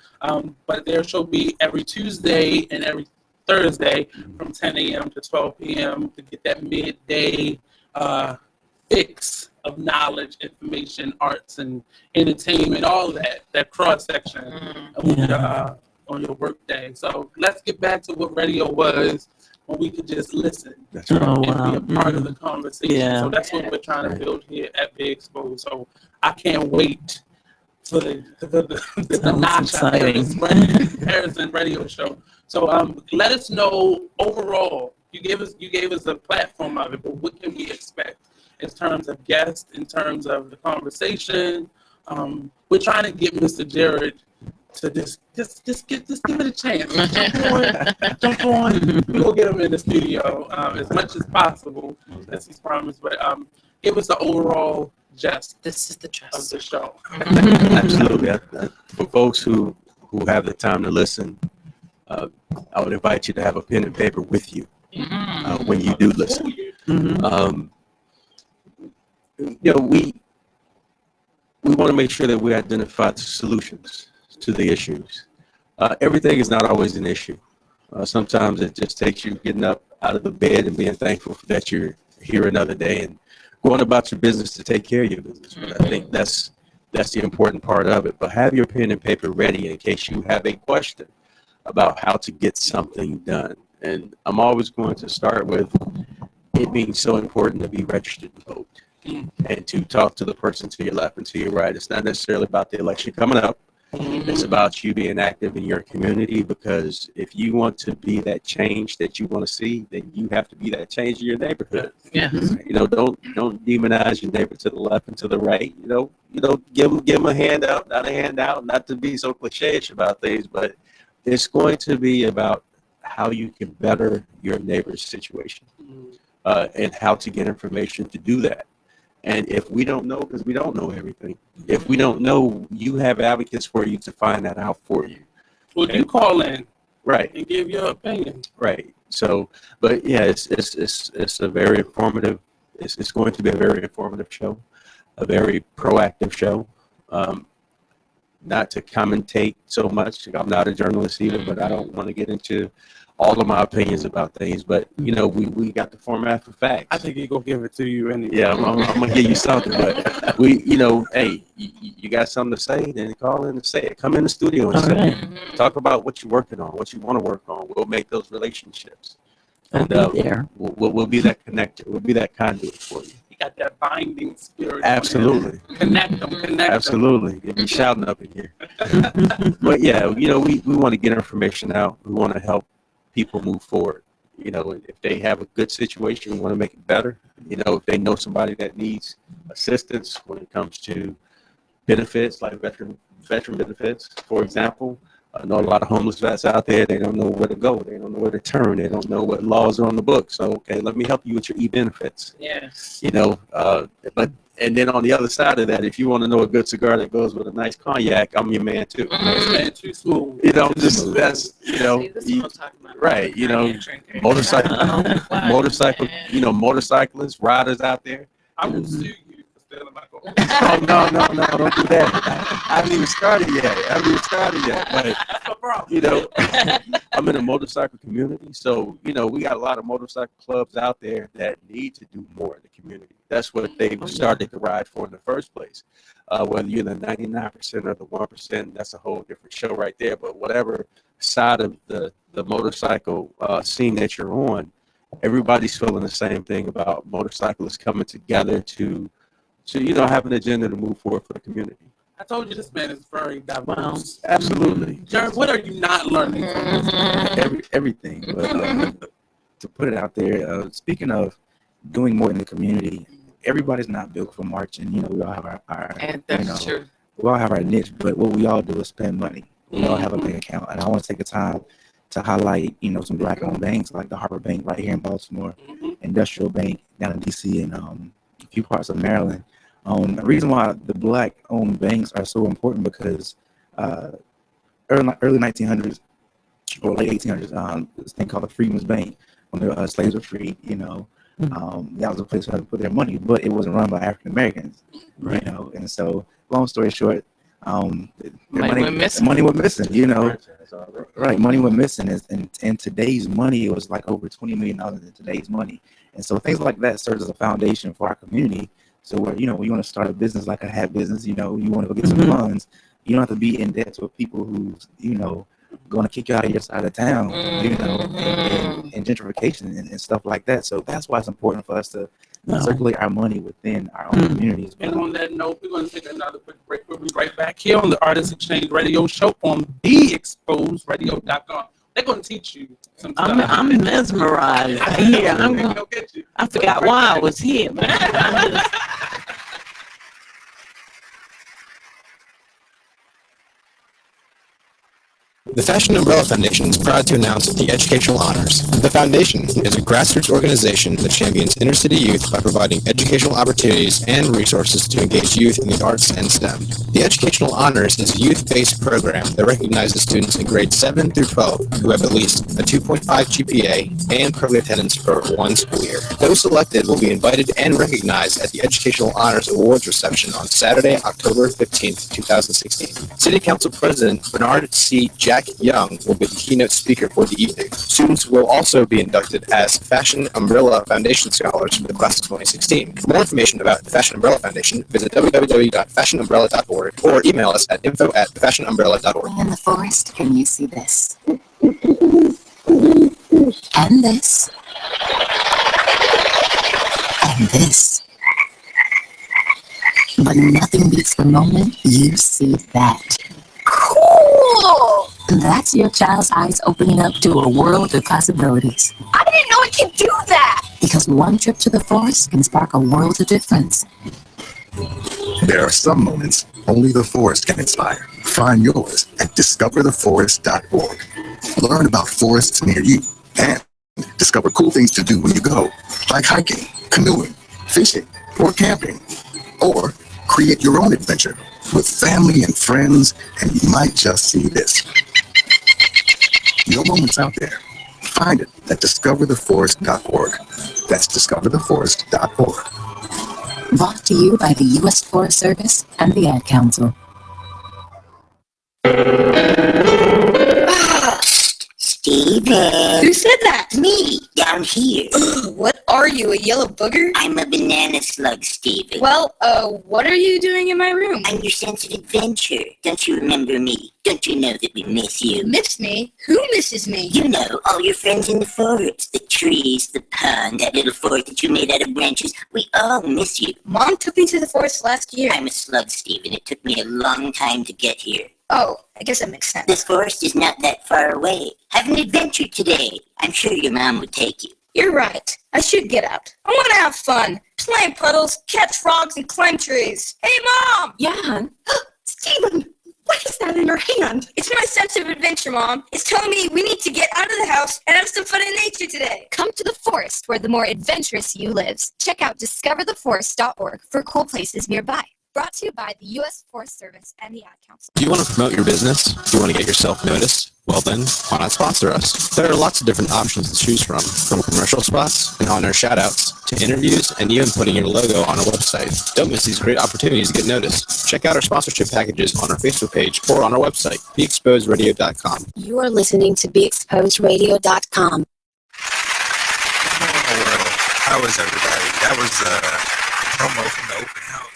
But their show will be every Tuesday and every Thursday from 10 a.m. to 12 p.m. to get that midday mix of knowledge, information, arts, and entertainment, all that cross section on your work day. So let's get back to what radio was when we could just listen and be a part of the conversation. Yeah. So that's what we're trying to build here at Be Exposed. So I can't wait for the notch out of this comparison radio show. So let us know overall. You gave us a platform of it, but what can we expect in terms of guests, in terms of the conversation? We're trying to get Mr. Jared to just give it a chance. Jump on. We'll get him in the studio as much as possible, as he's promised. But give us the overall gist. This is the gist of the show. Absolutely. For folks who have the time to listen, I would invite you to have a pen and paper with you when you do listen. We want to make sure that we identify the solutions to the issues. Everything is not always an issue. Sometimes it just takes you getting up out of the bed and being thankful that you're here another day and going about your business to take care of your business. But I think that's the important part of it. But have your pen and paper ready in case you have a question about how to get something done. And I'm always going to start with it being so important to be registered to vote and to talk to the person to your left and to your right. It's not necessarily about the election coming up. It's about you being active in your community, because if you want to be that change that you want to see, then you have to be that change in your neighborhood. Don't demonize your neighbor to the left and to the right. Give them a handout, not a handout, not to be so cliche-ish about things, but it's going to be about how you can better your neighbor's situation and how to get information to do that. And if we don't know, because we don't know everything, if we don't know, you have advocates for you to find that out for you. Well, you call in, right, and give your opinion, right. So, but yeah, it's a very informative. It's going to be a very informative show, a very proactive show. Not to commentate so much. I'm not a journalist either, but I don't want to get into all of my opinions about things. But we got the format for facts. I think he's gonna give it to you anyway. Yeah, I'm gonna give you something. But hey, you got something to say? Then call in and say it. Come in the studio and say it. Talk about what you're working on, what you want to work on. We'll make those relationships, and we'll be that connector. We'll be that conduit for you. You got that binding spirit. Absolutely. Connect them. Absolutely. You'll be shouting up in here. But yeah, we want to get information out. We want to help people move forward. If they have a good situation, we want to make it better. If they know somebody that needs assistance when it comes to benefits, like veteran benefits, for example. I know a lot of homeless vets out there. They don't know where to go. They don't know where to turn. They don't know what laws are on the books. So, okay, let me help you with your e-benefits. Yes. And then on the other side of that, if you want to know a good cigar that goes with a nice cognac, I'm your man too. Man, too smooth. Right. Motorcyclists, riders out there. I will sue you for stealing my gold. Oh, no, don't do that. I haven't even started yet. But, I'm in a motorcycle community. So, we got a lot of motorcycle clubs out there that need to do more in the community. That's what they started to ride for in the first place. Whether you're the 99% or the 1%, that's a whole different show right there. But whatever side of the motorcycle scene that you're on, everybody's feeling the same thing about motorcyclists coming together to have an agenda to move forward for the community. I told you this man is very diverse. Absolutely. Jared, what are you not learning? Everything. But, to put it out there, speaking of doing more in the community, everybody's not built for marching. We all have our and that's true. We all have our niche, but what we all do is spend money. We all have a bank account, and I want to take the time to highlight, some Black-owned banks like the Harbor Bank right here in Baltimore, Industrial Bank down in DC, and a few parts of Maryland. The reason why the Black-owned banks are so important because early 1900s or late 1800s, this thing called the Freedmen's Bank, when the slaves were freed, that was a place for them to put their money, but it wasn't run by African Americans, and so long story short, Money went missing. Money went missing. You know, right? Money went missing, and in today's money, it was like over $20 million in today's money, and so things like that serves as a foundation for our community. So where when you want to start a business like a hat business, you want to go get some funds, you don't have to be in debt to people who's going to kick you out of your side of town, and gentrification and stuff like that. So that's why it's important for us to circulate our money within our own communities. And on that note, we're going to take another quick break. We'll be right back here on the Artist Exchange Radio Show on theexposedradio.com. They're going to teach you some stuff. I'm mesmerized. Yeah, I forgot why I was here. The Fashion Umbrella Foundation is proud to announce the Educational Honors. The Foundation is a grassroots organization that champions inner-city youth by providing educational opportunities and resources to engage youth in the arts and STEM. The Educational Honors is a youth-based program that recognizes students in grades 7 through 12 who have at least a 2.5 GPA and perfect attendance for one school year. Those selected will be invited and recognized at the Educational Honors Awards reception on Saturday, October 15th, 2016. City Council President Bernard C. Jack Young will be the keynote speaker for the evening. Students will also be inducted as Fashion Umbrella Foundation Scholars for the class of 2016. For more information about the Fashion Umbrella Foundation, visit www.fashionumbrella.org or email us at info@fashionumbrella.org. In the forest, can you see this? And this. And this. But nothing beats the moment you see that. Cool! That's your child's eyes opening up to a world of possibilities. I didn't know it could do that. Because one trip to the forest can spark a world of difference. There are some moments only the forest can inspire. Find yours at discovertheforest.org. Learn about forests near you and discover cool things to do when you go, like hiking, canoeing, fishing, or camping. Or create your own adventure with family and friends, and you might just see this. Your moment's out there. Find it at discovertheforest.org. That's discovertheforest.org. Brought to you by the U.S. Forest Service and the Ad Council. Steven. Who said that? Me, down here. What are you, a yellow booger? I'm a banana slug, Steven. Well, what are you doing in my room? I'm your sense of adventure. Don't you remember me? Don't you know that we miss you? Miss me? Who misses me? You know, all your friends in the forest. The trees, the pond, that little fort that you made out of branches. We all miss you. Mom took me to the forest last year. I'm a slug, Steven. It took me a long time to get here. Oh, I guess that makes sense. This forest is not that far away. Have an adventure today. I'm sure your mom would take you. You're right. I should get out. I want to have fun. Play in puddles, catch frogs, and climb trees. Hey, Mom! Yeah, hon? Steven, what is that in your hand? It's my sense of adventure, Mom. It's telling me we need to get out of the house and have some fun in nature today. Come to the forest where the more adventurous you lives. Check out discovertheforest.org for cool places nearby. Brought to you by the U.S. Forest Service and the Ad Council. Do you want to promote your business? Do you want to get yourself noticed? Well then, why not sponsor us? There are lots of different options to choose from commercial spots and on-air shout-outs, to interviews, and even putting your logo on a website. Don't miss these great opportunities to get noticed. Check out our sponsorship packages on our Facebook page or on our website, beexposedradio.com. You are listening to beexposedradio.com. How is everybody? That was promo from the open house.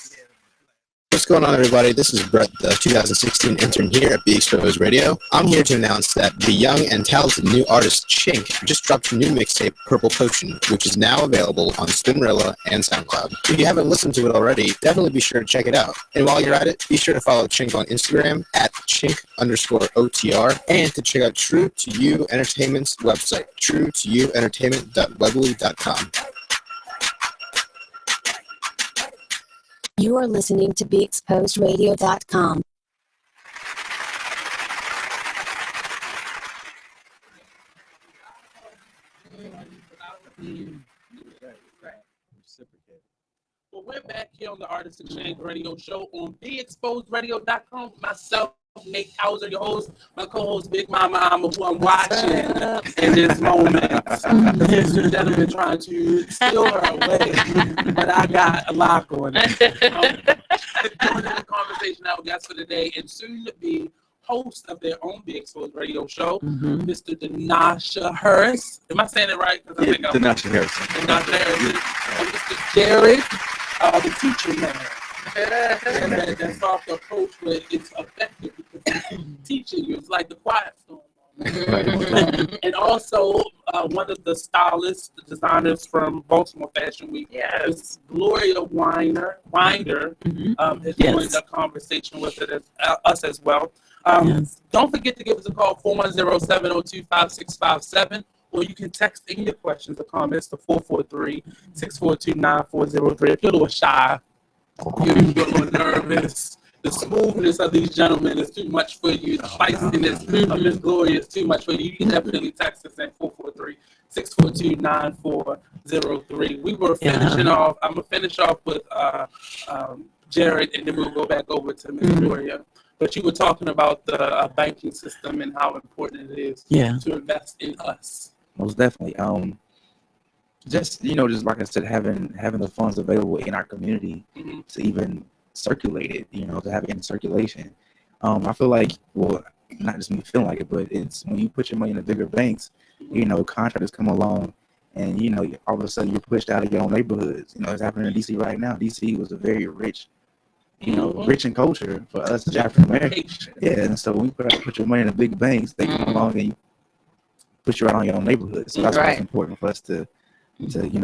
What's going on, everybody? This is Brett, the 2016 intern here at Be Exposed Radio. I'm here to announce that the young and talented new artist Chink just dropped her new mixtape, Purple Potion, which is now available on Spinrilla and SoundCloud. If you haven't listened to it already, definitely be sure to check it out. And while you're at it, be sure to follow Chink on Instagram at Chink_OTR and to check out True to You Entertainment's website, truetoyouentertainment.weebly.com. You are listening to beexposedradio.com. Well, we're back here on the Artist Exchange Radio Show on BeExposedRadio.com. Myself, Nate Couser, your host, my co-host, Big Mama Amma, who I'm watching in this moment. There's a gentleman trying to steal her away, but I got a lock on it. joining the conversation, our guest for today, and soon to be host of their own Be Exposed radio show, Mr. Denasha Harris. Am I saying it right? Yeah, Denasha Harris. Denasha Harris. And Mr. Jared, the teacher man. And that soft approach where it's effective because it's teaching you. It's like the quiet storm. And also one of the stylists, the designers from Baltimore Fashion Week, is Gloria Winder, has joined the conversation with us as well. Don't forget to give us a call, 410-702-5657, or you can text in your questions or comments to 443-642-9403. If you're a little shy, you're a little nervous, the smoothness of these gentlemen is too much for you, the spiciness of Miss Gloria is too much for you, you can definitely text us at 443-642-9403. We were finishing off, I'm going to finish off with Jared, and then we'll go back over to Miss Gloria. But you were talking about the banking system and how important it is to invest in us. Most definitely. Just like I said, having the funds available in our community to even circulate it, to have it in circulation. I feel like, well, not just me feeling like it, but it's when you put your money in the bigger banks, contractors come along, and all of a sudden you're pushed out of your own neighborhoods. It's happening in DC right now. DC was a very rich. Rich in culture for us African Americans. Yeah, and so when you put your money in the big banks, they come along and put you out on your own neighborhood. So that's why it's important for us to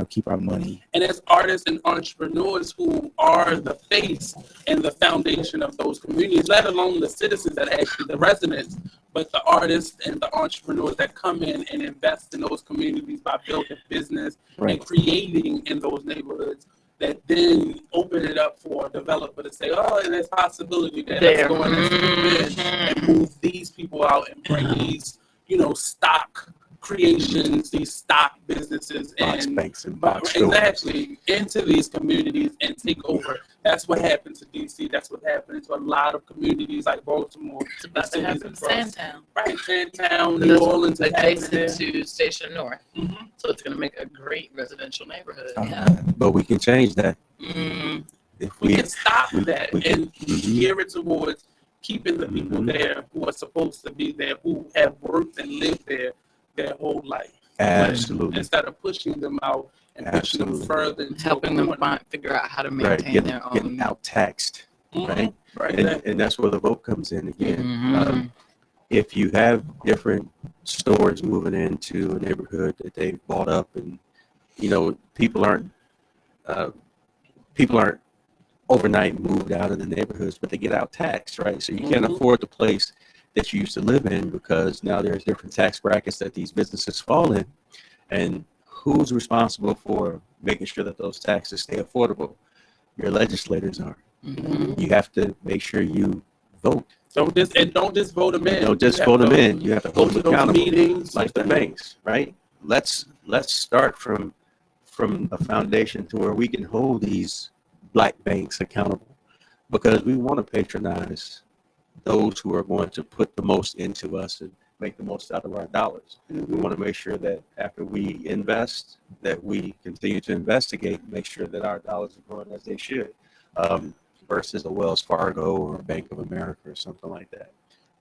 keep our money. And as artists and entrepreneurs who are the face and the foundation of those communities, let alone the citizens that actually the residents, but the artists and the entrepreneurs that come in and invest in those communities by building business and creating in those neighborhoods, that then open it up for a developer to say, oh, and there's possibility that let's go in and move these people out and bring these, stock creations, these stock businesses and banks and box stores. Exactly into these communities and take over. That's what happened to DC. That's what happened to a lot of communities like Baltimore. That's what happened to Sandtown. Right, Sandtown, New Orleans, adjacent to Station North. So it's going to make a great residential neighborhood. But we can change that. If we can stop that and gear it towards keeping the people there who are supposed to be there, who have worked and lived there their whole life. Absolutely. Instead of pushing them out and pushing them further and helping them figure out how to maintain their own. Getting out taxed, right? And that's where the vote comes in again. If you have different stores moving into a neighborhood that they've bought up, and people aren't overnight moved out of the neighborhoods, but they get out taxed, right? So you can't afford the place that you used to live in because now there's different tax brackets that these businesses fall in. And who's responsible for making sure that those taxes stay affordable? Your legislators are. You have to make sure you vote. Don't just vote them in. Don't just vote them in. You have to hold them accountable, meetings, like the banks, right? Let's start from a foundation to where we can hold these black banks accountable, because we want to patronize those who are going to put the most into us and make the most out of our dollars. We want to make sure that after we invest, that we continue to investigate, make sure that our dollars are growing as they should, versus a Wells Fargo or a Bank of America or something like that.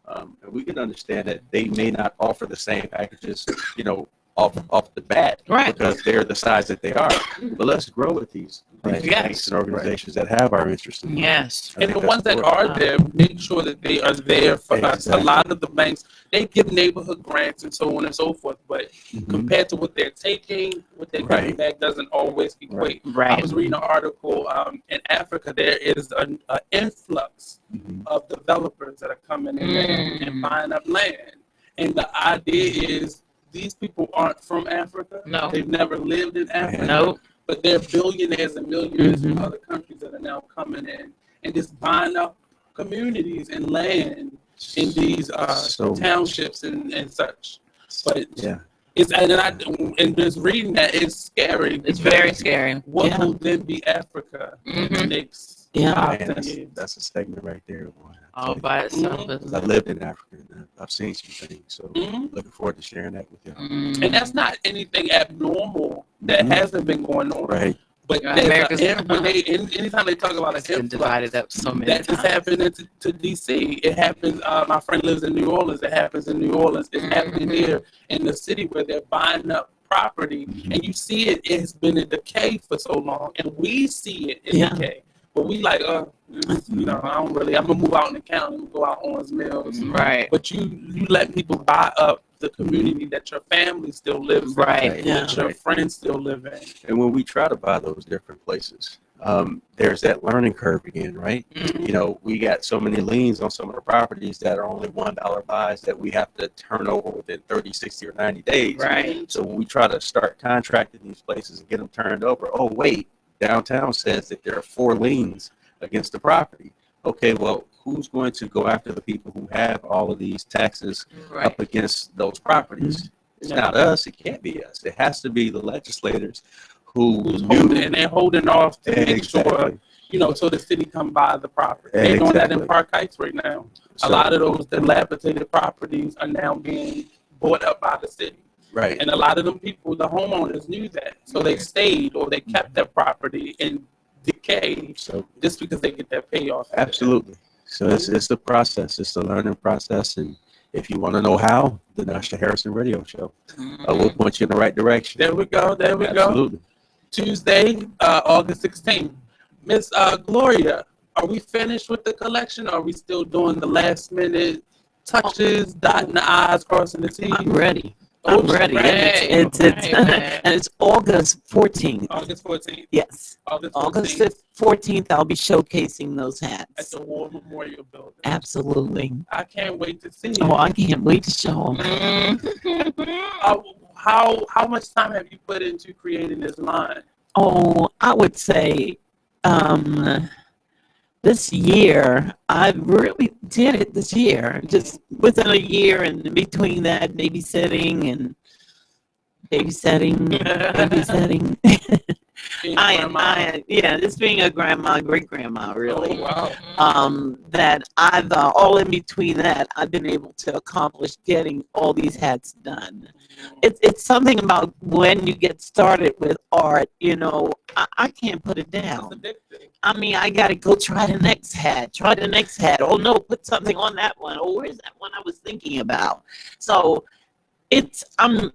And we can understand that they may not offer the same packages, off the bat, because they're the size that they are. But let's grow with these banks and organizations that have our interests. And the ones that are there, make sure that they are there for us. A lot of the banks, they give neighborhood grants and so on and so forth, but compared to what they're taking, what they're giving back doesn't always equate. I was reading an article, in Africa, there is an influx of developers that are coming in there and buying up land. And the idea is, these people aren't from Africa. No. They've never lived in Africa. No. But they're billionaires and millionaires from other countries that are now coming in and just buying up communities and land in these townships and such. But it's and just reading that, it's scary. It's very scary. What will then be Africa in the next that's a segment right there. All by itself. I lived in Africa and I've seen some things, so looking forward to sharing that with you. And that's not anything abnormal that hasn't been going on. But anytime they talk about been divided up so many that just happened to DC. It happens. My friend lives in New Orleans. It happens in New Orleans. It's happening here in the city where they're buying up property, and you see it. It's been in decay for so long, and we see it in decay. But we like, I don't really. I'm gonna move out in the county and go out Owens Mills, right? But you let people buy up the community that your family still lives in, that your friends still live in. And when we try to buy those different places, there's that learning curve again, right? You know, we got so many liens on some of the properties that are only $1 buys that we have to turn over within 30, 60, or 90 days. Right. So when we try to start contracting these places and get them turned over, oh, wait, downtown says that there are 4 liens against the property. Okay, well, who's going to go after the people who have all of these taxes up against those properties? It's not us. It can't be us. It has to be the legislators who's and they're holding off to make sure, so the city come buy the property. They're doing that in Park Heights right now. A lot of those dilapidated properties are now being bought up by the city. Right. And a lot of them people, the homeowners, knew that. So they stayed or they kept their property in decay just because they get their payoff. Absolutely. So it's the process. It's the learning process. And if you want to know how, the Nasha Harrison Radio Show will point you in the right direction. There we go. Absolutely. Tuesday, August 16th. Miss Gloria, are we finished with the collection? Or are we still doing the last minute touches, dotting the I's, crossing the T's? I'm ready. I'm ready. And it's August 14th. August 14th. Yes. August 14th, I'll be showcasing those hats. At the War Memorial Building. Absolutely. I can't wait to see it. Oh, I can't wait to show them. How much time have you put into creating this line? Oh, I would say this year, I really did it this year. Just within a year, and between that, babysitting. Just being a grandma, great grandma, really. Oh, wow. That I've all in between that, I've been able to accomplish getting all these hats done. It's something about when you get started with art, I can't put it down. I mean, I got to go try the next hat. Oh no, put something on that one. Oh, where's that one I was thinking about? So I'm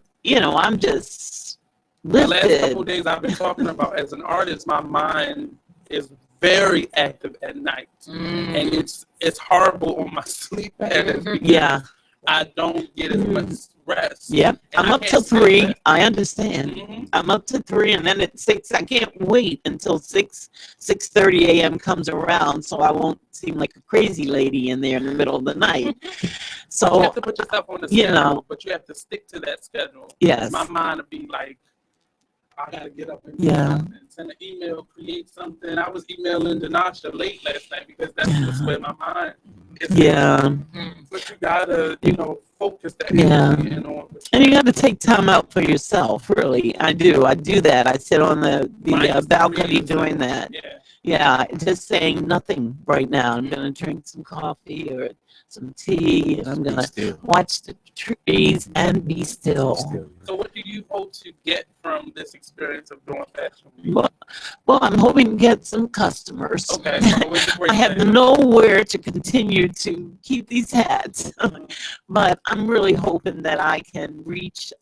just lifted. The last couple of days I've been talking about, as an artist, my mind is very active at night, and it's horrible on my sleep patterns. Yeah, I don't get as much rest. Yep, I'm up till 3. I understand. I'm up to 3, and then at 6. I can't wait until 6:30 a.m. comes around, so I won't seem like a crazy lady in there in the middle of the night. So you have to put yourself on the schedule, but you have to stick to that schedule. Yes. My mind would be like, I gotta get up and send an email, create something. I was emailing Danasha late last night because that's just where my mind is. But you gotta, focus that energy in on. And you got to take time out for yourself, really. I do that. I sit on the balcony doing that. Yeah, just saying nothing right now. I'm going to drink some coffee or some tea, and I'm going to watch the trees and be still. So what do you hope to get from this experience of doing fashion week? Well, I'm hoping to get some customers. Okay. I have nowhere to continue to keep these hats, but I'm really hoping that I can reach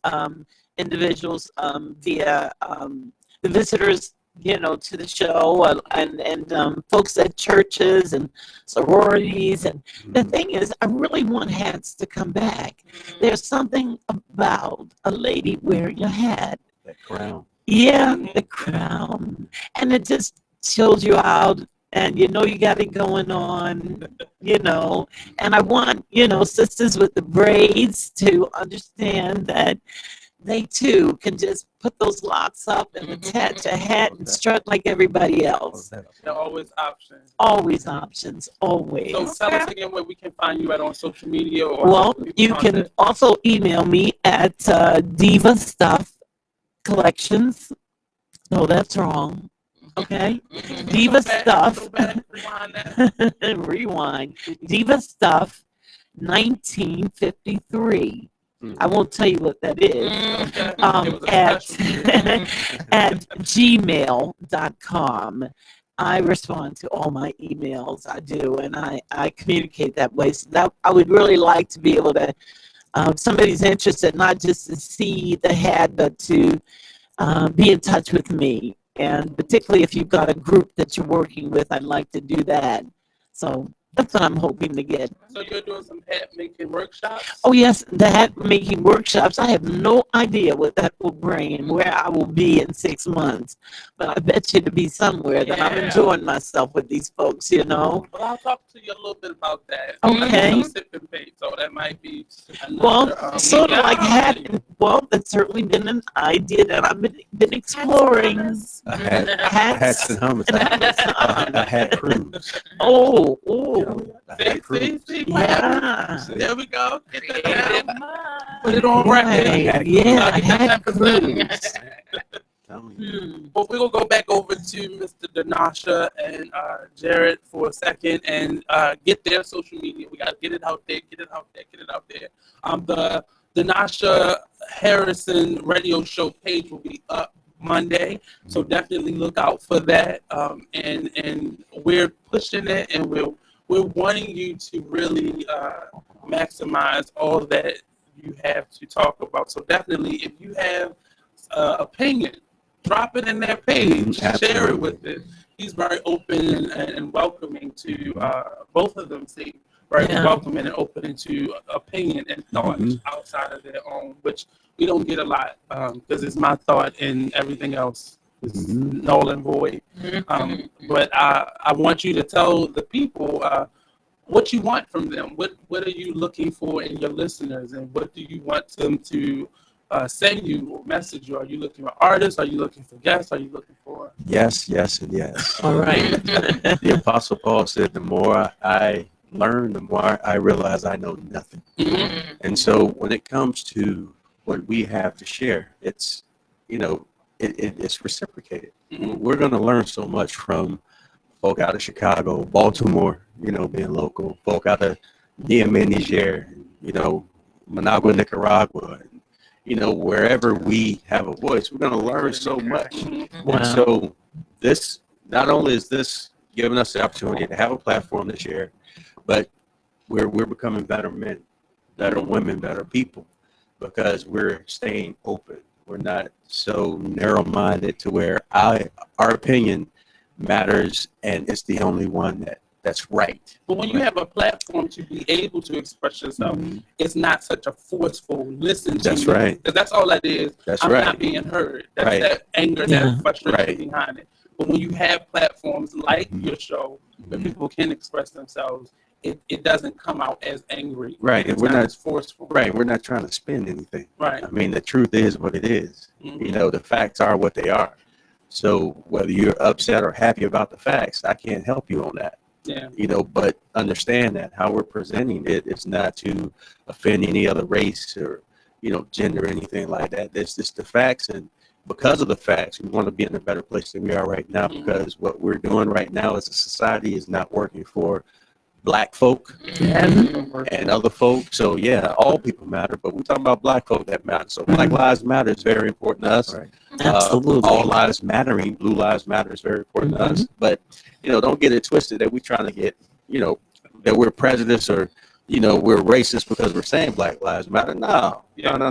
individuals via the visitors, to the show, and folks at churches and sororities. And the thing is, I really want hats to come back. There's something about a lady wearing a hat. That crown. Yeah, the crown. And it just chills you out. And you got it going on, And I want, sisters with the braids to understand that they too can just put those locks up and attach a hat and strut like everybody else. There are always options. Always options, always. So tell us again where we can find you at on social media. Or you can also email me at Diva Stuff Collections. No, that's wrong. Okay? Diva Stuff. Rewind. Diva Stuff 1953. I won't tell you what that is. At gmail.com. I respond to all my emails. I do, and I communicate that way. So that I would really like to be able to, if somebody's interested, not just to see the head, but to be in touch with me. And particularly if you've got a group that you're working with, I'd like to do that. So that's what I'm hoping to get. So you're doing some hat making workshops? Oh yes, the hat making workshops. I have no idea what that will bring and where I will be in 6 months. But I bet you to be somewhere that I'm enjoying myself with these folks, you know. Well, I'll talk to you a little bit about that. Okay. Sipping bait, so that might be Well, sort of like hat. Well, that's certainly been an idea that I've been exploring. Hats and hummus. A hat cruise. Oh. Yeah. There we go. Get that down. Put it on record. Yeah, hat cruise. Well, we're going to go back over to Mr. Danasha and Jared for a second and get their social media. We got to get it out there. The Danasha Harrison radio show page will be up Monday, so definitely look out for that. And we're pushing it, and we're wanting you to really maximize all that you have to talk about. So definitely, if you have opinion, drop it in their page, share it with it. He's very open and welcoming to both of them. See, very welcoming and open to opinion and thoughts outside of their own, which we don't get a lot because it's my thought and everything else is null and void. But I want you to tell the people what you want from them. What are you looking for in your listeners, and what do you want them to send you or message you? Are you looking for artists? Are you looking for guests? Are you looking for Yes, and yes. All right. The Apostle Paul said, the more I learn, the more I realize I know nothing. And so when it comes to what we have to share, it's, it's reciprocated. We're going to learn so much from folk out of Chicago, Baltimore, being local, folk out of Niamey, Niger, Managua, Nicaragua, wherever we have a voice, we're going to learn so much. Wow. And so this, not only is this giving us the opportunity to have a platform to share, but we're becoming better men, better women, better people, because we're staying open. We're not so narrow-minded to where our opinion matters and it's the only one that's right. But when you have a platform to be able to express yourself, it's not such a forceful listen to. That's right. Because that's all that is. That's I'm right. not being heard. That's that anger, that frustration behind it. But when you have platforms like your show where people can express themselves, it doesn't come out as angry. Right. And we're not as forceful. Right. We're not trying to spin anything. Right. I mean, the truth is what it is. The facts are what they are. So whether you're upset or happy about the facts, I can't help you on that. Yeah. But understand that how we're presenting it is not to offend any other race or, gender or anything like that. It's just the facts. And because of the facts, we want to be in a better place than we are right now, because what we're doing right now as a society is not working for Black folk and other folk. So all people matter, but we're talking about Black folk that matter. So Black Lives Matter is very important to us. Right. Absolutely. All lives mattering, Blue Lives Matter is very important to us. But don't get it twisted that we're trying to get that we're prejudiced or we're racist because we're saying Black Lives Matter. No. We you don't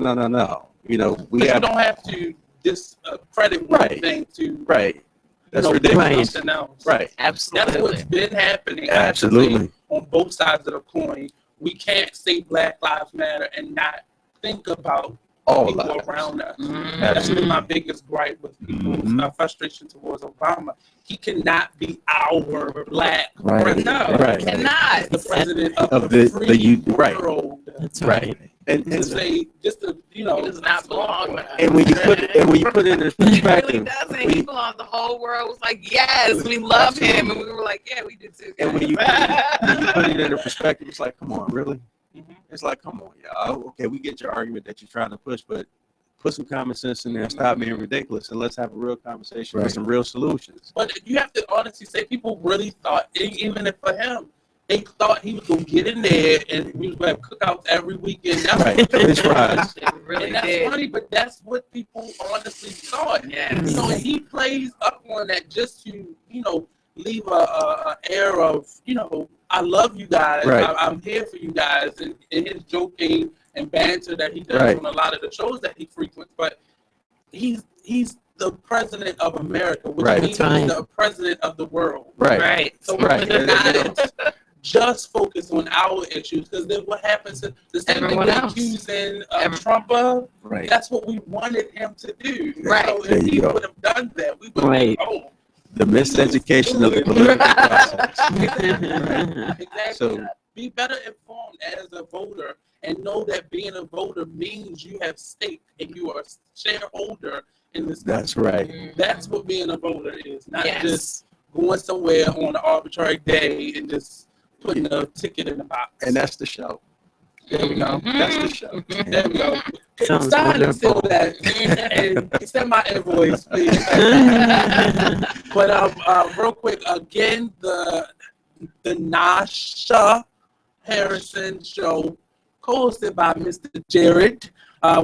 have to discredit one thing to That's ridiculous. Something else. Right. Absolutely. That's what's been happening. Absolutely. On both sides of the coin. We can't say Black Lives Matter and not think about all people lives around us. That's been my biggest gripe with people's frustration towards Obama. He cannot be our Black president. No, he cannot. The president of the free world. That's right. And say just to, he does not belong. And when you put it in perspective, he really doesn't. He belongs. The whole world was like, yes, we love him, and we were like, yeah, we do too. And when you put it in perspective, it's like, come on, really? It's like, come on, y'all. Okay, we get your argument that you're trying to push, but put some common sense in there and stop being ridiculous, and let's have a real conversation with some real solutions. But you have to honestly say, people really thought, even if for him, they thought he was gonna get in there and we was gonna have cookouts every weekend. That's Right. what French fries. Really and that's did. funny, but that's what people honestly thought. Yes. You know, and he plays up on that just to, leave a air of, I love you guys. Right. I'm here for you guys, and his joking and banter that he does Right. on a lot of the shows that he frequents. But he's the president of America, which Right. means Right. he's the president of the world. Right. So Right. we're not just focus on our issues, because then what happens to the same Everyone thing we're else. accusing Trump of? Right. That's what we wanted him to do. Right. So There if you he go. would have done that, we would Right. have known. The miseducation of the political process. Exactly. So Be better informed as a voter and know that being a voter means you have stake and you are a shareholder in this country. that's right. That's what being a voter is, not Yes. just going somewhere on an arbitrary day and just putting a ticket in the box. And that's the show. There we go. That's the show. There we go. Sounds Sign and seal wonderful. that and send my invoice, please. But real quick, again, the Nasha Harrison show, co-hosted by Mr. Jared,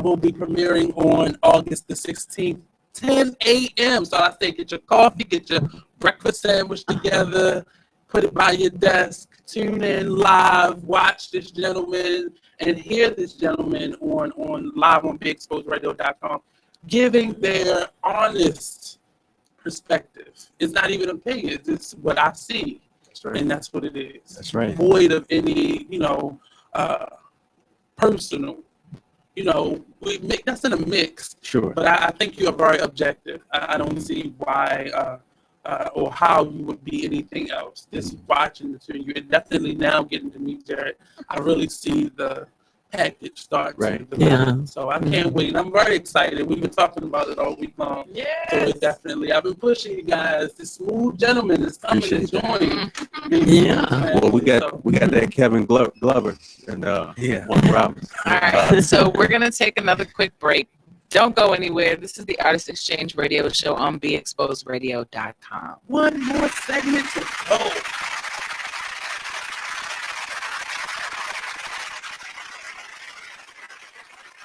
will be premiering on August the 16th, 10 a.m. So I say get your coffee, get your breakfast sandwich together, put it by your desk, tune in live, watch this gentleman, and hear this gentleman on live on BigExposedRadio.com, giving their honest perspective. It's not even opinions, it's what I see. That's right. And that's what it is. That's right. Void of any, personal. That's in a mix. Sure. But I think you are very objective. I don't see why or how you would be anything else. Just watching the two of you, and definitely now getting to meet Jared, I really see the package start Right. to develop. Yeah. So I can't wait. I'm very excited. We've been talking about it all week long. So it definitely, I've been pushing you guys. This smooth gentleman is coming and Appreciate joining. Yeah. Well, we got that Kevin Glover and Juan Roberts. All right. So we're going to take another quick break. Don't go anywhere. This is the Artist Exchange Radio Show on BeExposedRadio.com. One more segment to go.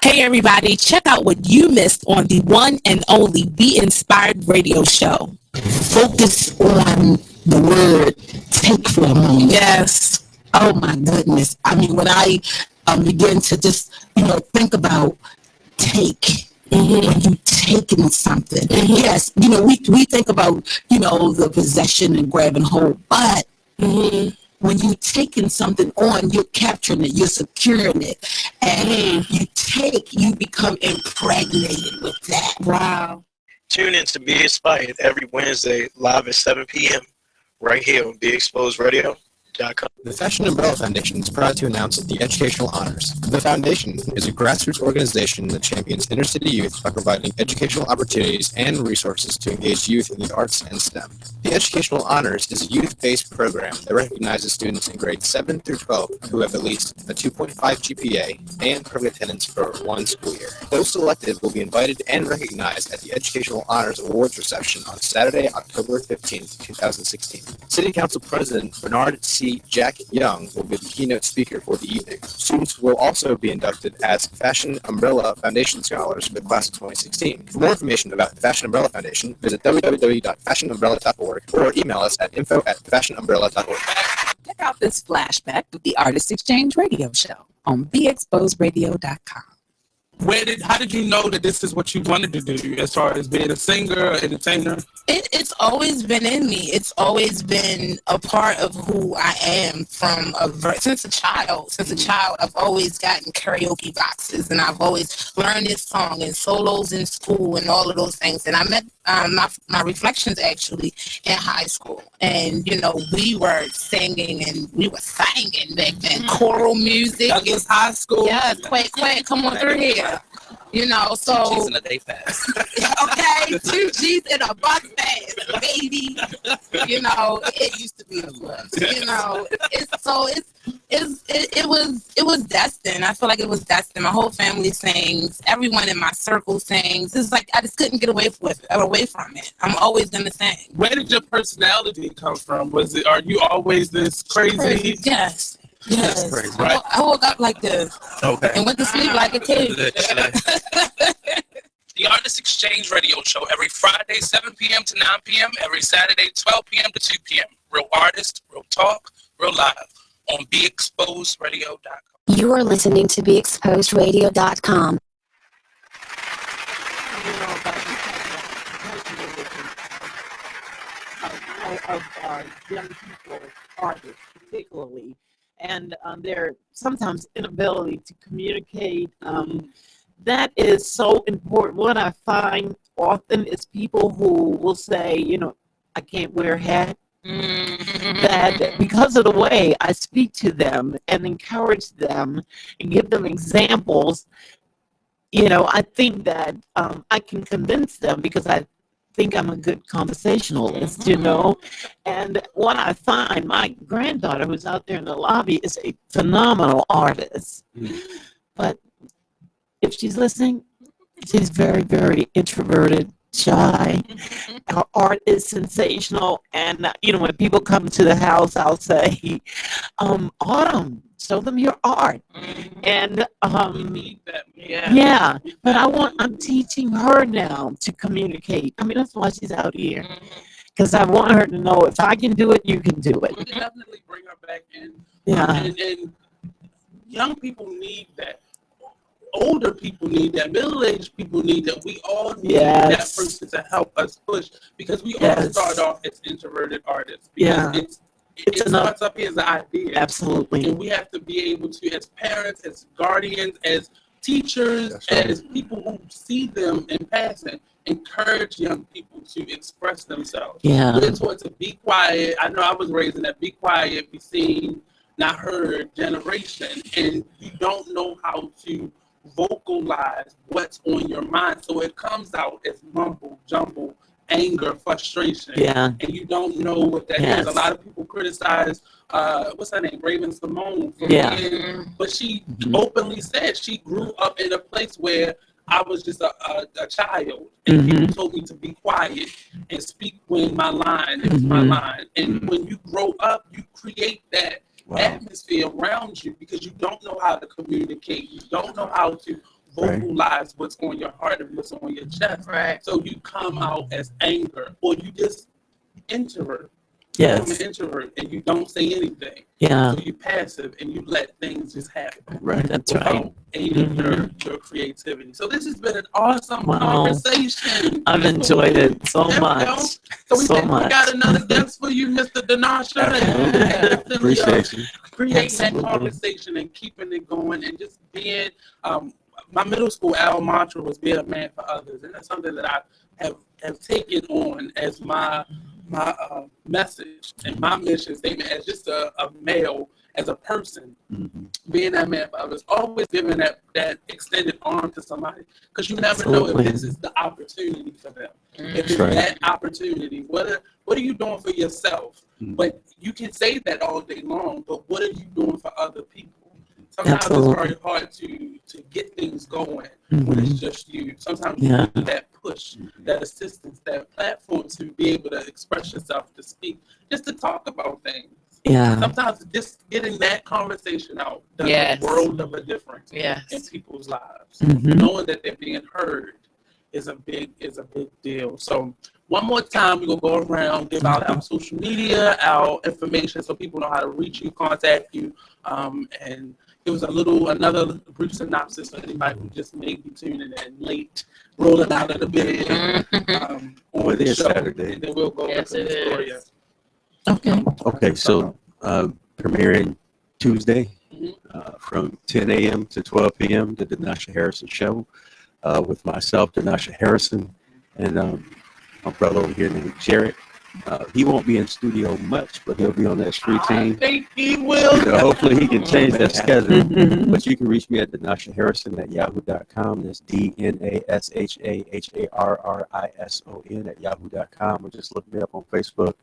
Hey everybody, check out what you missed on the one and only Be Inspired Radio Show. Focus on the word take for a moment. Yes. Oh my goodness. I mean, when I begin to just, think about take, when you taking something. Yes, we think about, the possession and grab and hold, but when you're taking something on, you're capturing it, you're securing it, and you become impregnated with that. Wow. Tune in to Be Inspired every Wednesday live at 7 p.m. right here on BeExposedRadio.com. The Fashion Umbrella Foundation is proud to announce the Educational Honors. The Foundation is a grassroots organization that champions inner-city youth by providing educational opportunities and resources to engage youth in the arts and STEM. The Educational Honors is a youth-based program that recognizes students in grades 7 through 12 who have at least a 2.5 GPA and perfect attendance for one school year. Those selected will be invited and recognized at the Educational Honors Awards reception on Saturday, October 15th, 2016. City Council President Bernard C. Jack Young will be the keynote speaker for the evening. Students will also be inducted as Fashion Umbrella Foundation Scholars for the class of 2016. For more information about the Fashion Umbrella Foundation, visit www.fashionumbrella.org or email us at info@fashionumbrella.org. Check out this flashback of the Artist Exchange Radio Show on BeExposedRadio.com. How did you know that this is what you wanted to do as far as being a singer, entertainer? It's always been in me. It's always been a part of who I am since a child. Since a child, I've always gotten karaoke boxes, and I've always learned this song and solos in school and all of those things. And I met my Reflections actually in high school, and we were singing and we were singing back then, choral music. That was high school. Yeah, quick, come on through here. You know, so She's in a day fast. okay, 2 G's in a bus pass, baby. You know, it used to be a bus. You know, it was destined. I feel like it was destined. My whole family sings. Everyone in my circle sings. It's like I just couldn't get away from it. I'm always gonna sing. Where did your personality come from? Are you always this crazy? Yes. Yes. That's crazy, right? I woke up like this. Okay. And went to sleep like a kid. The Artist Exchange Radio Show every Friday, 7 p.m. to 9 p.m. Every Saturday, 12 p.m. to 2 p.m. Real artists, real talk, real live on BeExposedRadio.com. You are listening to BeExposedRadio.com. Of young people, artists particularly, and their sometimes inability to communicate. That is so important. What I find often is people who will say, you know, I can't wear a hat. That because of the way I speak to them and encourage them and give them examples, you know, I think that I can convince them because I think I'm a good conversationalist, you know. And what I find, my granddaughter who's out there in the lobby is a phenomenal artist. But if she's listening, she's very, very introverted, shy. Her art is sensational. And, you know, when people come to the house, I'll say, Autumn, show them your art. And yeah, but I'm teaching her now to communicate. I mean, that's why she's out here. Because I want her to know if I can do it, you can do it. We can definitely bring her back in. Yeah. And young people need that. Older people need that. Middle-aged people need that. We all need that person to help us push because we all start off as introverted artists. It starts up here as an idea. Absolutely. And we have to be able to, as parents, as guardians, as teachers, as people who see them in passing, encourage young people to express themselves. Yeah. We're taught to be quiet. I know I was raised in that be quiet, be seen, not heard generation. And you don't know how to vocalize what's on your mind. So it comes out as mumble, jumble, anger, frustration. Yeah. And you don't know what that is. A lot of people criticize, what's her name, Raven Simone. But she openly said she grew up in a place where I was just a child. And people told me to be quiet and speak when my line is my line. And when you grow up, you create that atmosphere around you because you don't know how to communicate. You don't know how to vocalize what's on your heart and what's on your chest. So you come out as anger or you just introvert. Yes. You're an introvert and you don't say anything. Yeah. So you're passive and you let things just happen. That's right. Aiding your creativity. So this has been an awesome conversation. I've enjoyed it so much. So we got another guest for you, Mr. Dinasha. Appreciate you. Creating that conversation and keeping it going and just being my middle school mantra was being a man for others. And that's something that I have taken on as my message and my mission statement as just a male, as a person, being that man for others, always giving that extended arm to somebody because you never know if this is the opportunity for them. If it's that opportunity, what are you doing for yourself? But you can say that all day long, but what are you doing for other people? Sometimes it's very hard to get things going when it's just you. Sometimes you need that push, that assistance, that platform to be able to express yourself, to speak, just to talk about things. Yeah. Sometimes just getting that conversation out does a world of a difference in people's lives. Knowing that they're being heard is a big deal. So one more time, we're going to go around, give out our social media, our information so people know how to reach you, contact you, and it was another brief synopsis for anybody who just may be tuning in late, rolling out of the bed on the show. Saturday. And then we'll go into the story. Okay, so premiering Tuesday from 10 a.m. to 12 p.m. the Dinasha Harrison Show with myself, Dinasha Harrison, and my brother over here named Jarrett. He won't be in studio much, but he'll be on that street team. I think he will. Hopefully he can change that schedule. But you can reach me at DanashaHarrison@yahoo.com. That's DNASHAHARRISON at yahoo.com, or just look me up on Facebook,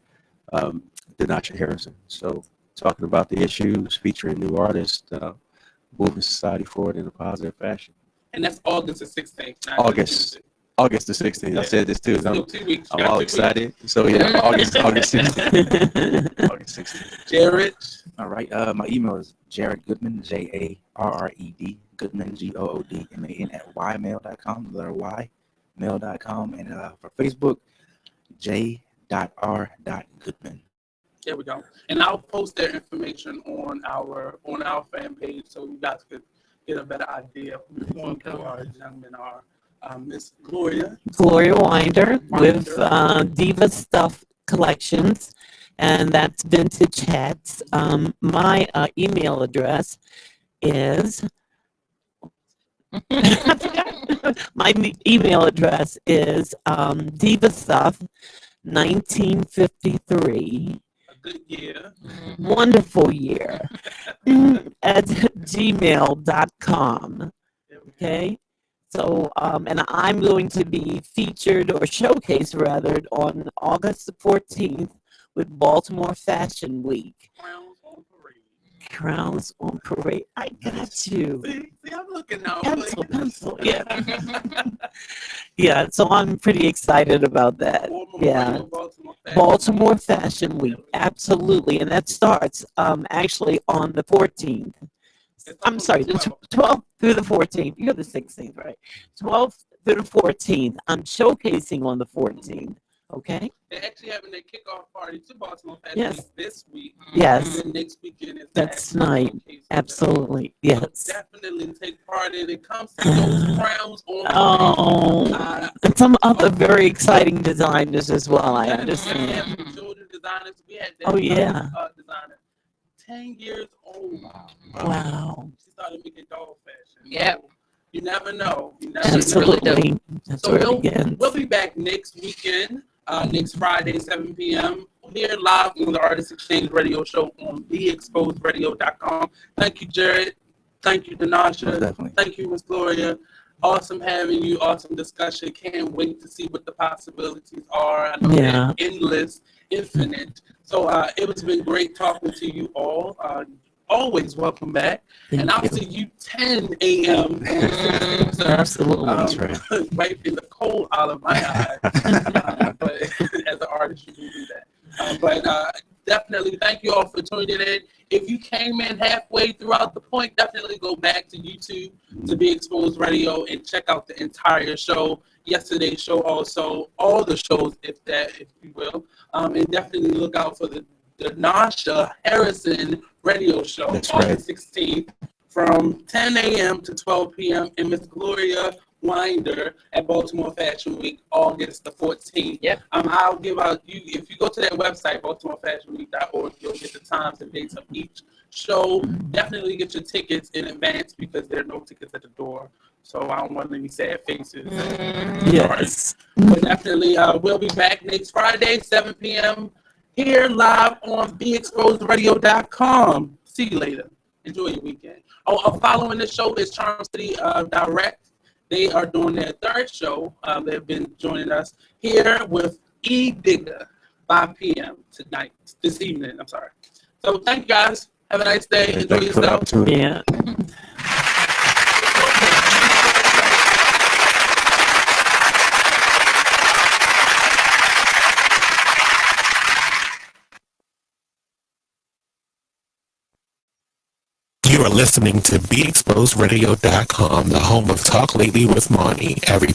Danasha Harrison. So talking about the issues, featuring new artists, moving society forward in a positive fashion. And that's August the 16th. August the 16th. I said this too. I'm 2 weeks. I'm all excited. So yeah, August 16th. August 16th. Jared. All right. My email is Jared Goodman, JARRED Goodman, GOODMAN at ymail.com. The letter Y, mail.com. And for Facebook, J.R.Goodman. There we go. And I'll post that information on our fan page so you guys could get a better idea of who our young men are. Miss Gloria Winder with Diva Stuff Collections, and that's Vintage Hats. My email address is divastuff1953. Good year. Wonderful year. at gmail.com. Okay. So, and I'm going to be featured or showcased rather on August the 14th with Baltimore Fashion Week. Crowns on Parade. I got you. See, I'm looking now. Pencil. Yeah. Yeah, so I'm pretty excited about that. Yeah. Baltimore Fashion Week. Absolutely. And that starts actually on the 14th. I'm sorry, the 12th through the 14th. You're the 16th, right? 12th through the 14th. I'm showcasing on the 14th. Okay. They're actually having their kickoff party to Baltimore Fashion Week this week. Yes. And then next weekend is that's night. Absolutely. Yes. So definitely take part in it. Comes to those crowns on. And some other very exciting designers as well. I understand. Children designers. We had designer 10 years old. Wow. She started making doll fashion. Yep. You never know. Absolutely. That's So where it begins. we'll be back next weekend, next Friday, 7 p.m. here live on the Artist Exchange Radio Show on theexposedradio.com. Thank you, Jared. Thank you, Danasha. Thank you, Miss Gloria. Awesome having you. Awesome discussion. Can't wait to see what the possibilities are. I know they're endless, infinite. So it has been great talking to you all. Always welcome back. And I'll see you 10 a.m. Absolutely. That's right. Wiping the cold out of my eyes. But as an artist, you can do that. But definitely thank you all for tuning in. If you came in halfway throughout the point, definitely go back to YouTube to Be Exposed Radio and check out the entire show. Yesterday's show also, all the shows, if you will. And definitely look out for the Danasha Harrison radio show, August 16th, from 10 a.m. to 12 p.m. and Miss Gloria Winder at Baltimore Fashion Week, August the 14th. Yep. I'll give out you if you go to that website, BaltimoreFashionWeek.org, you'll get the times and dates of each show. Definitely get your tickets in advance because there are no tickets at the door. So I don't want any sad faces. Yes. But definitely we'll be back next Friday, 7 p.m. here live on BeExposedRadio.com. See you later. Enjoy your weekend. Following the show is Charm City Direct. They are doing their third show. They've been joining us here with E. Digger, 5 p.m. this evening. I'm sorry. So thank you guys. Have a nice day. Enjoy yourself. Yeah. You are listening to BeExposedRadio.com, the home of Talk Lately with Monny, every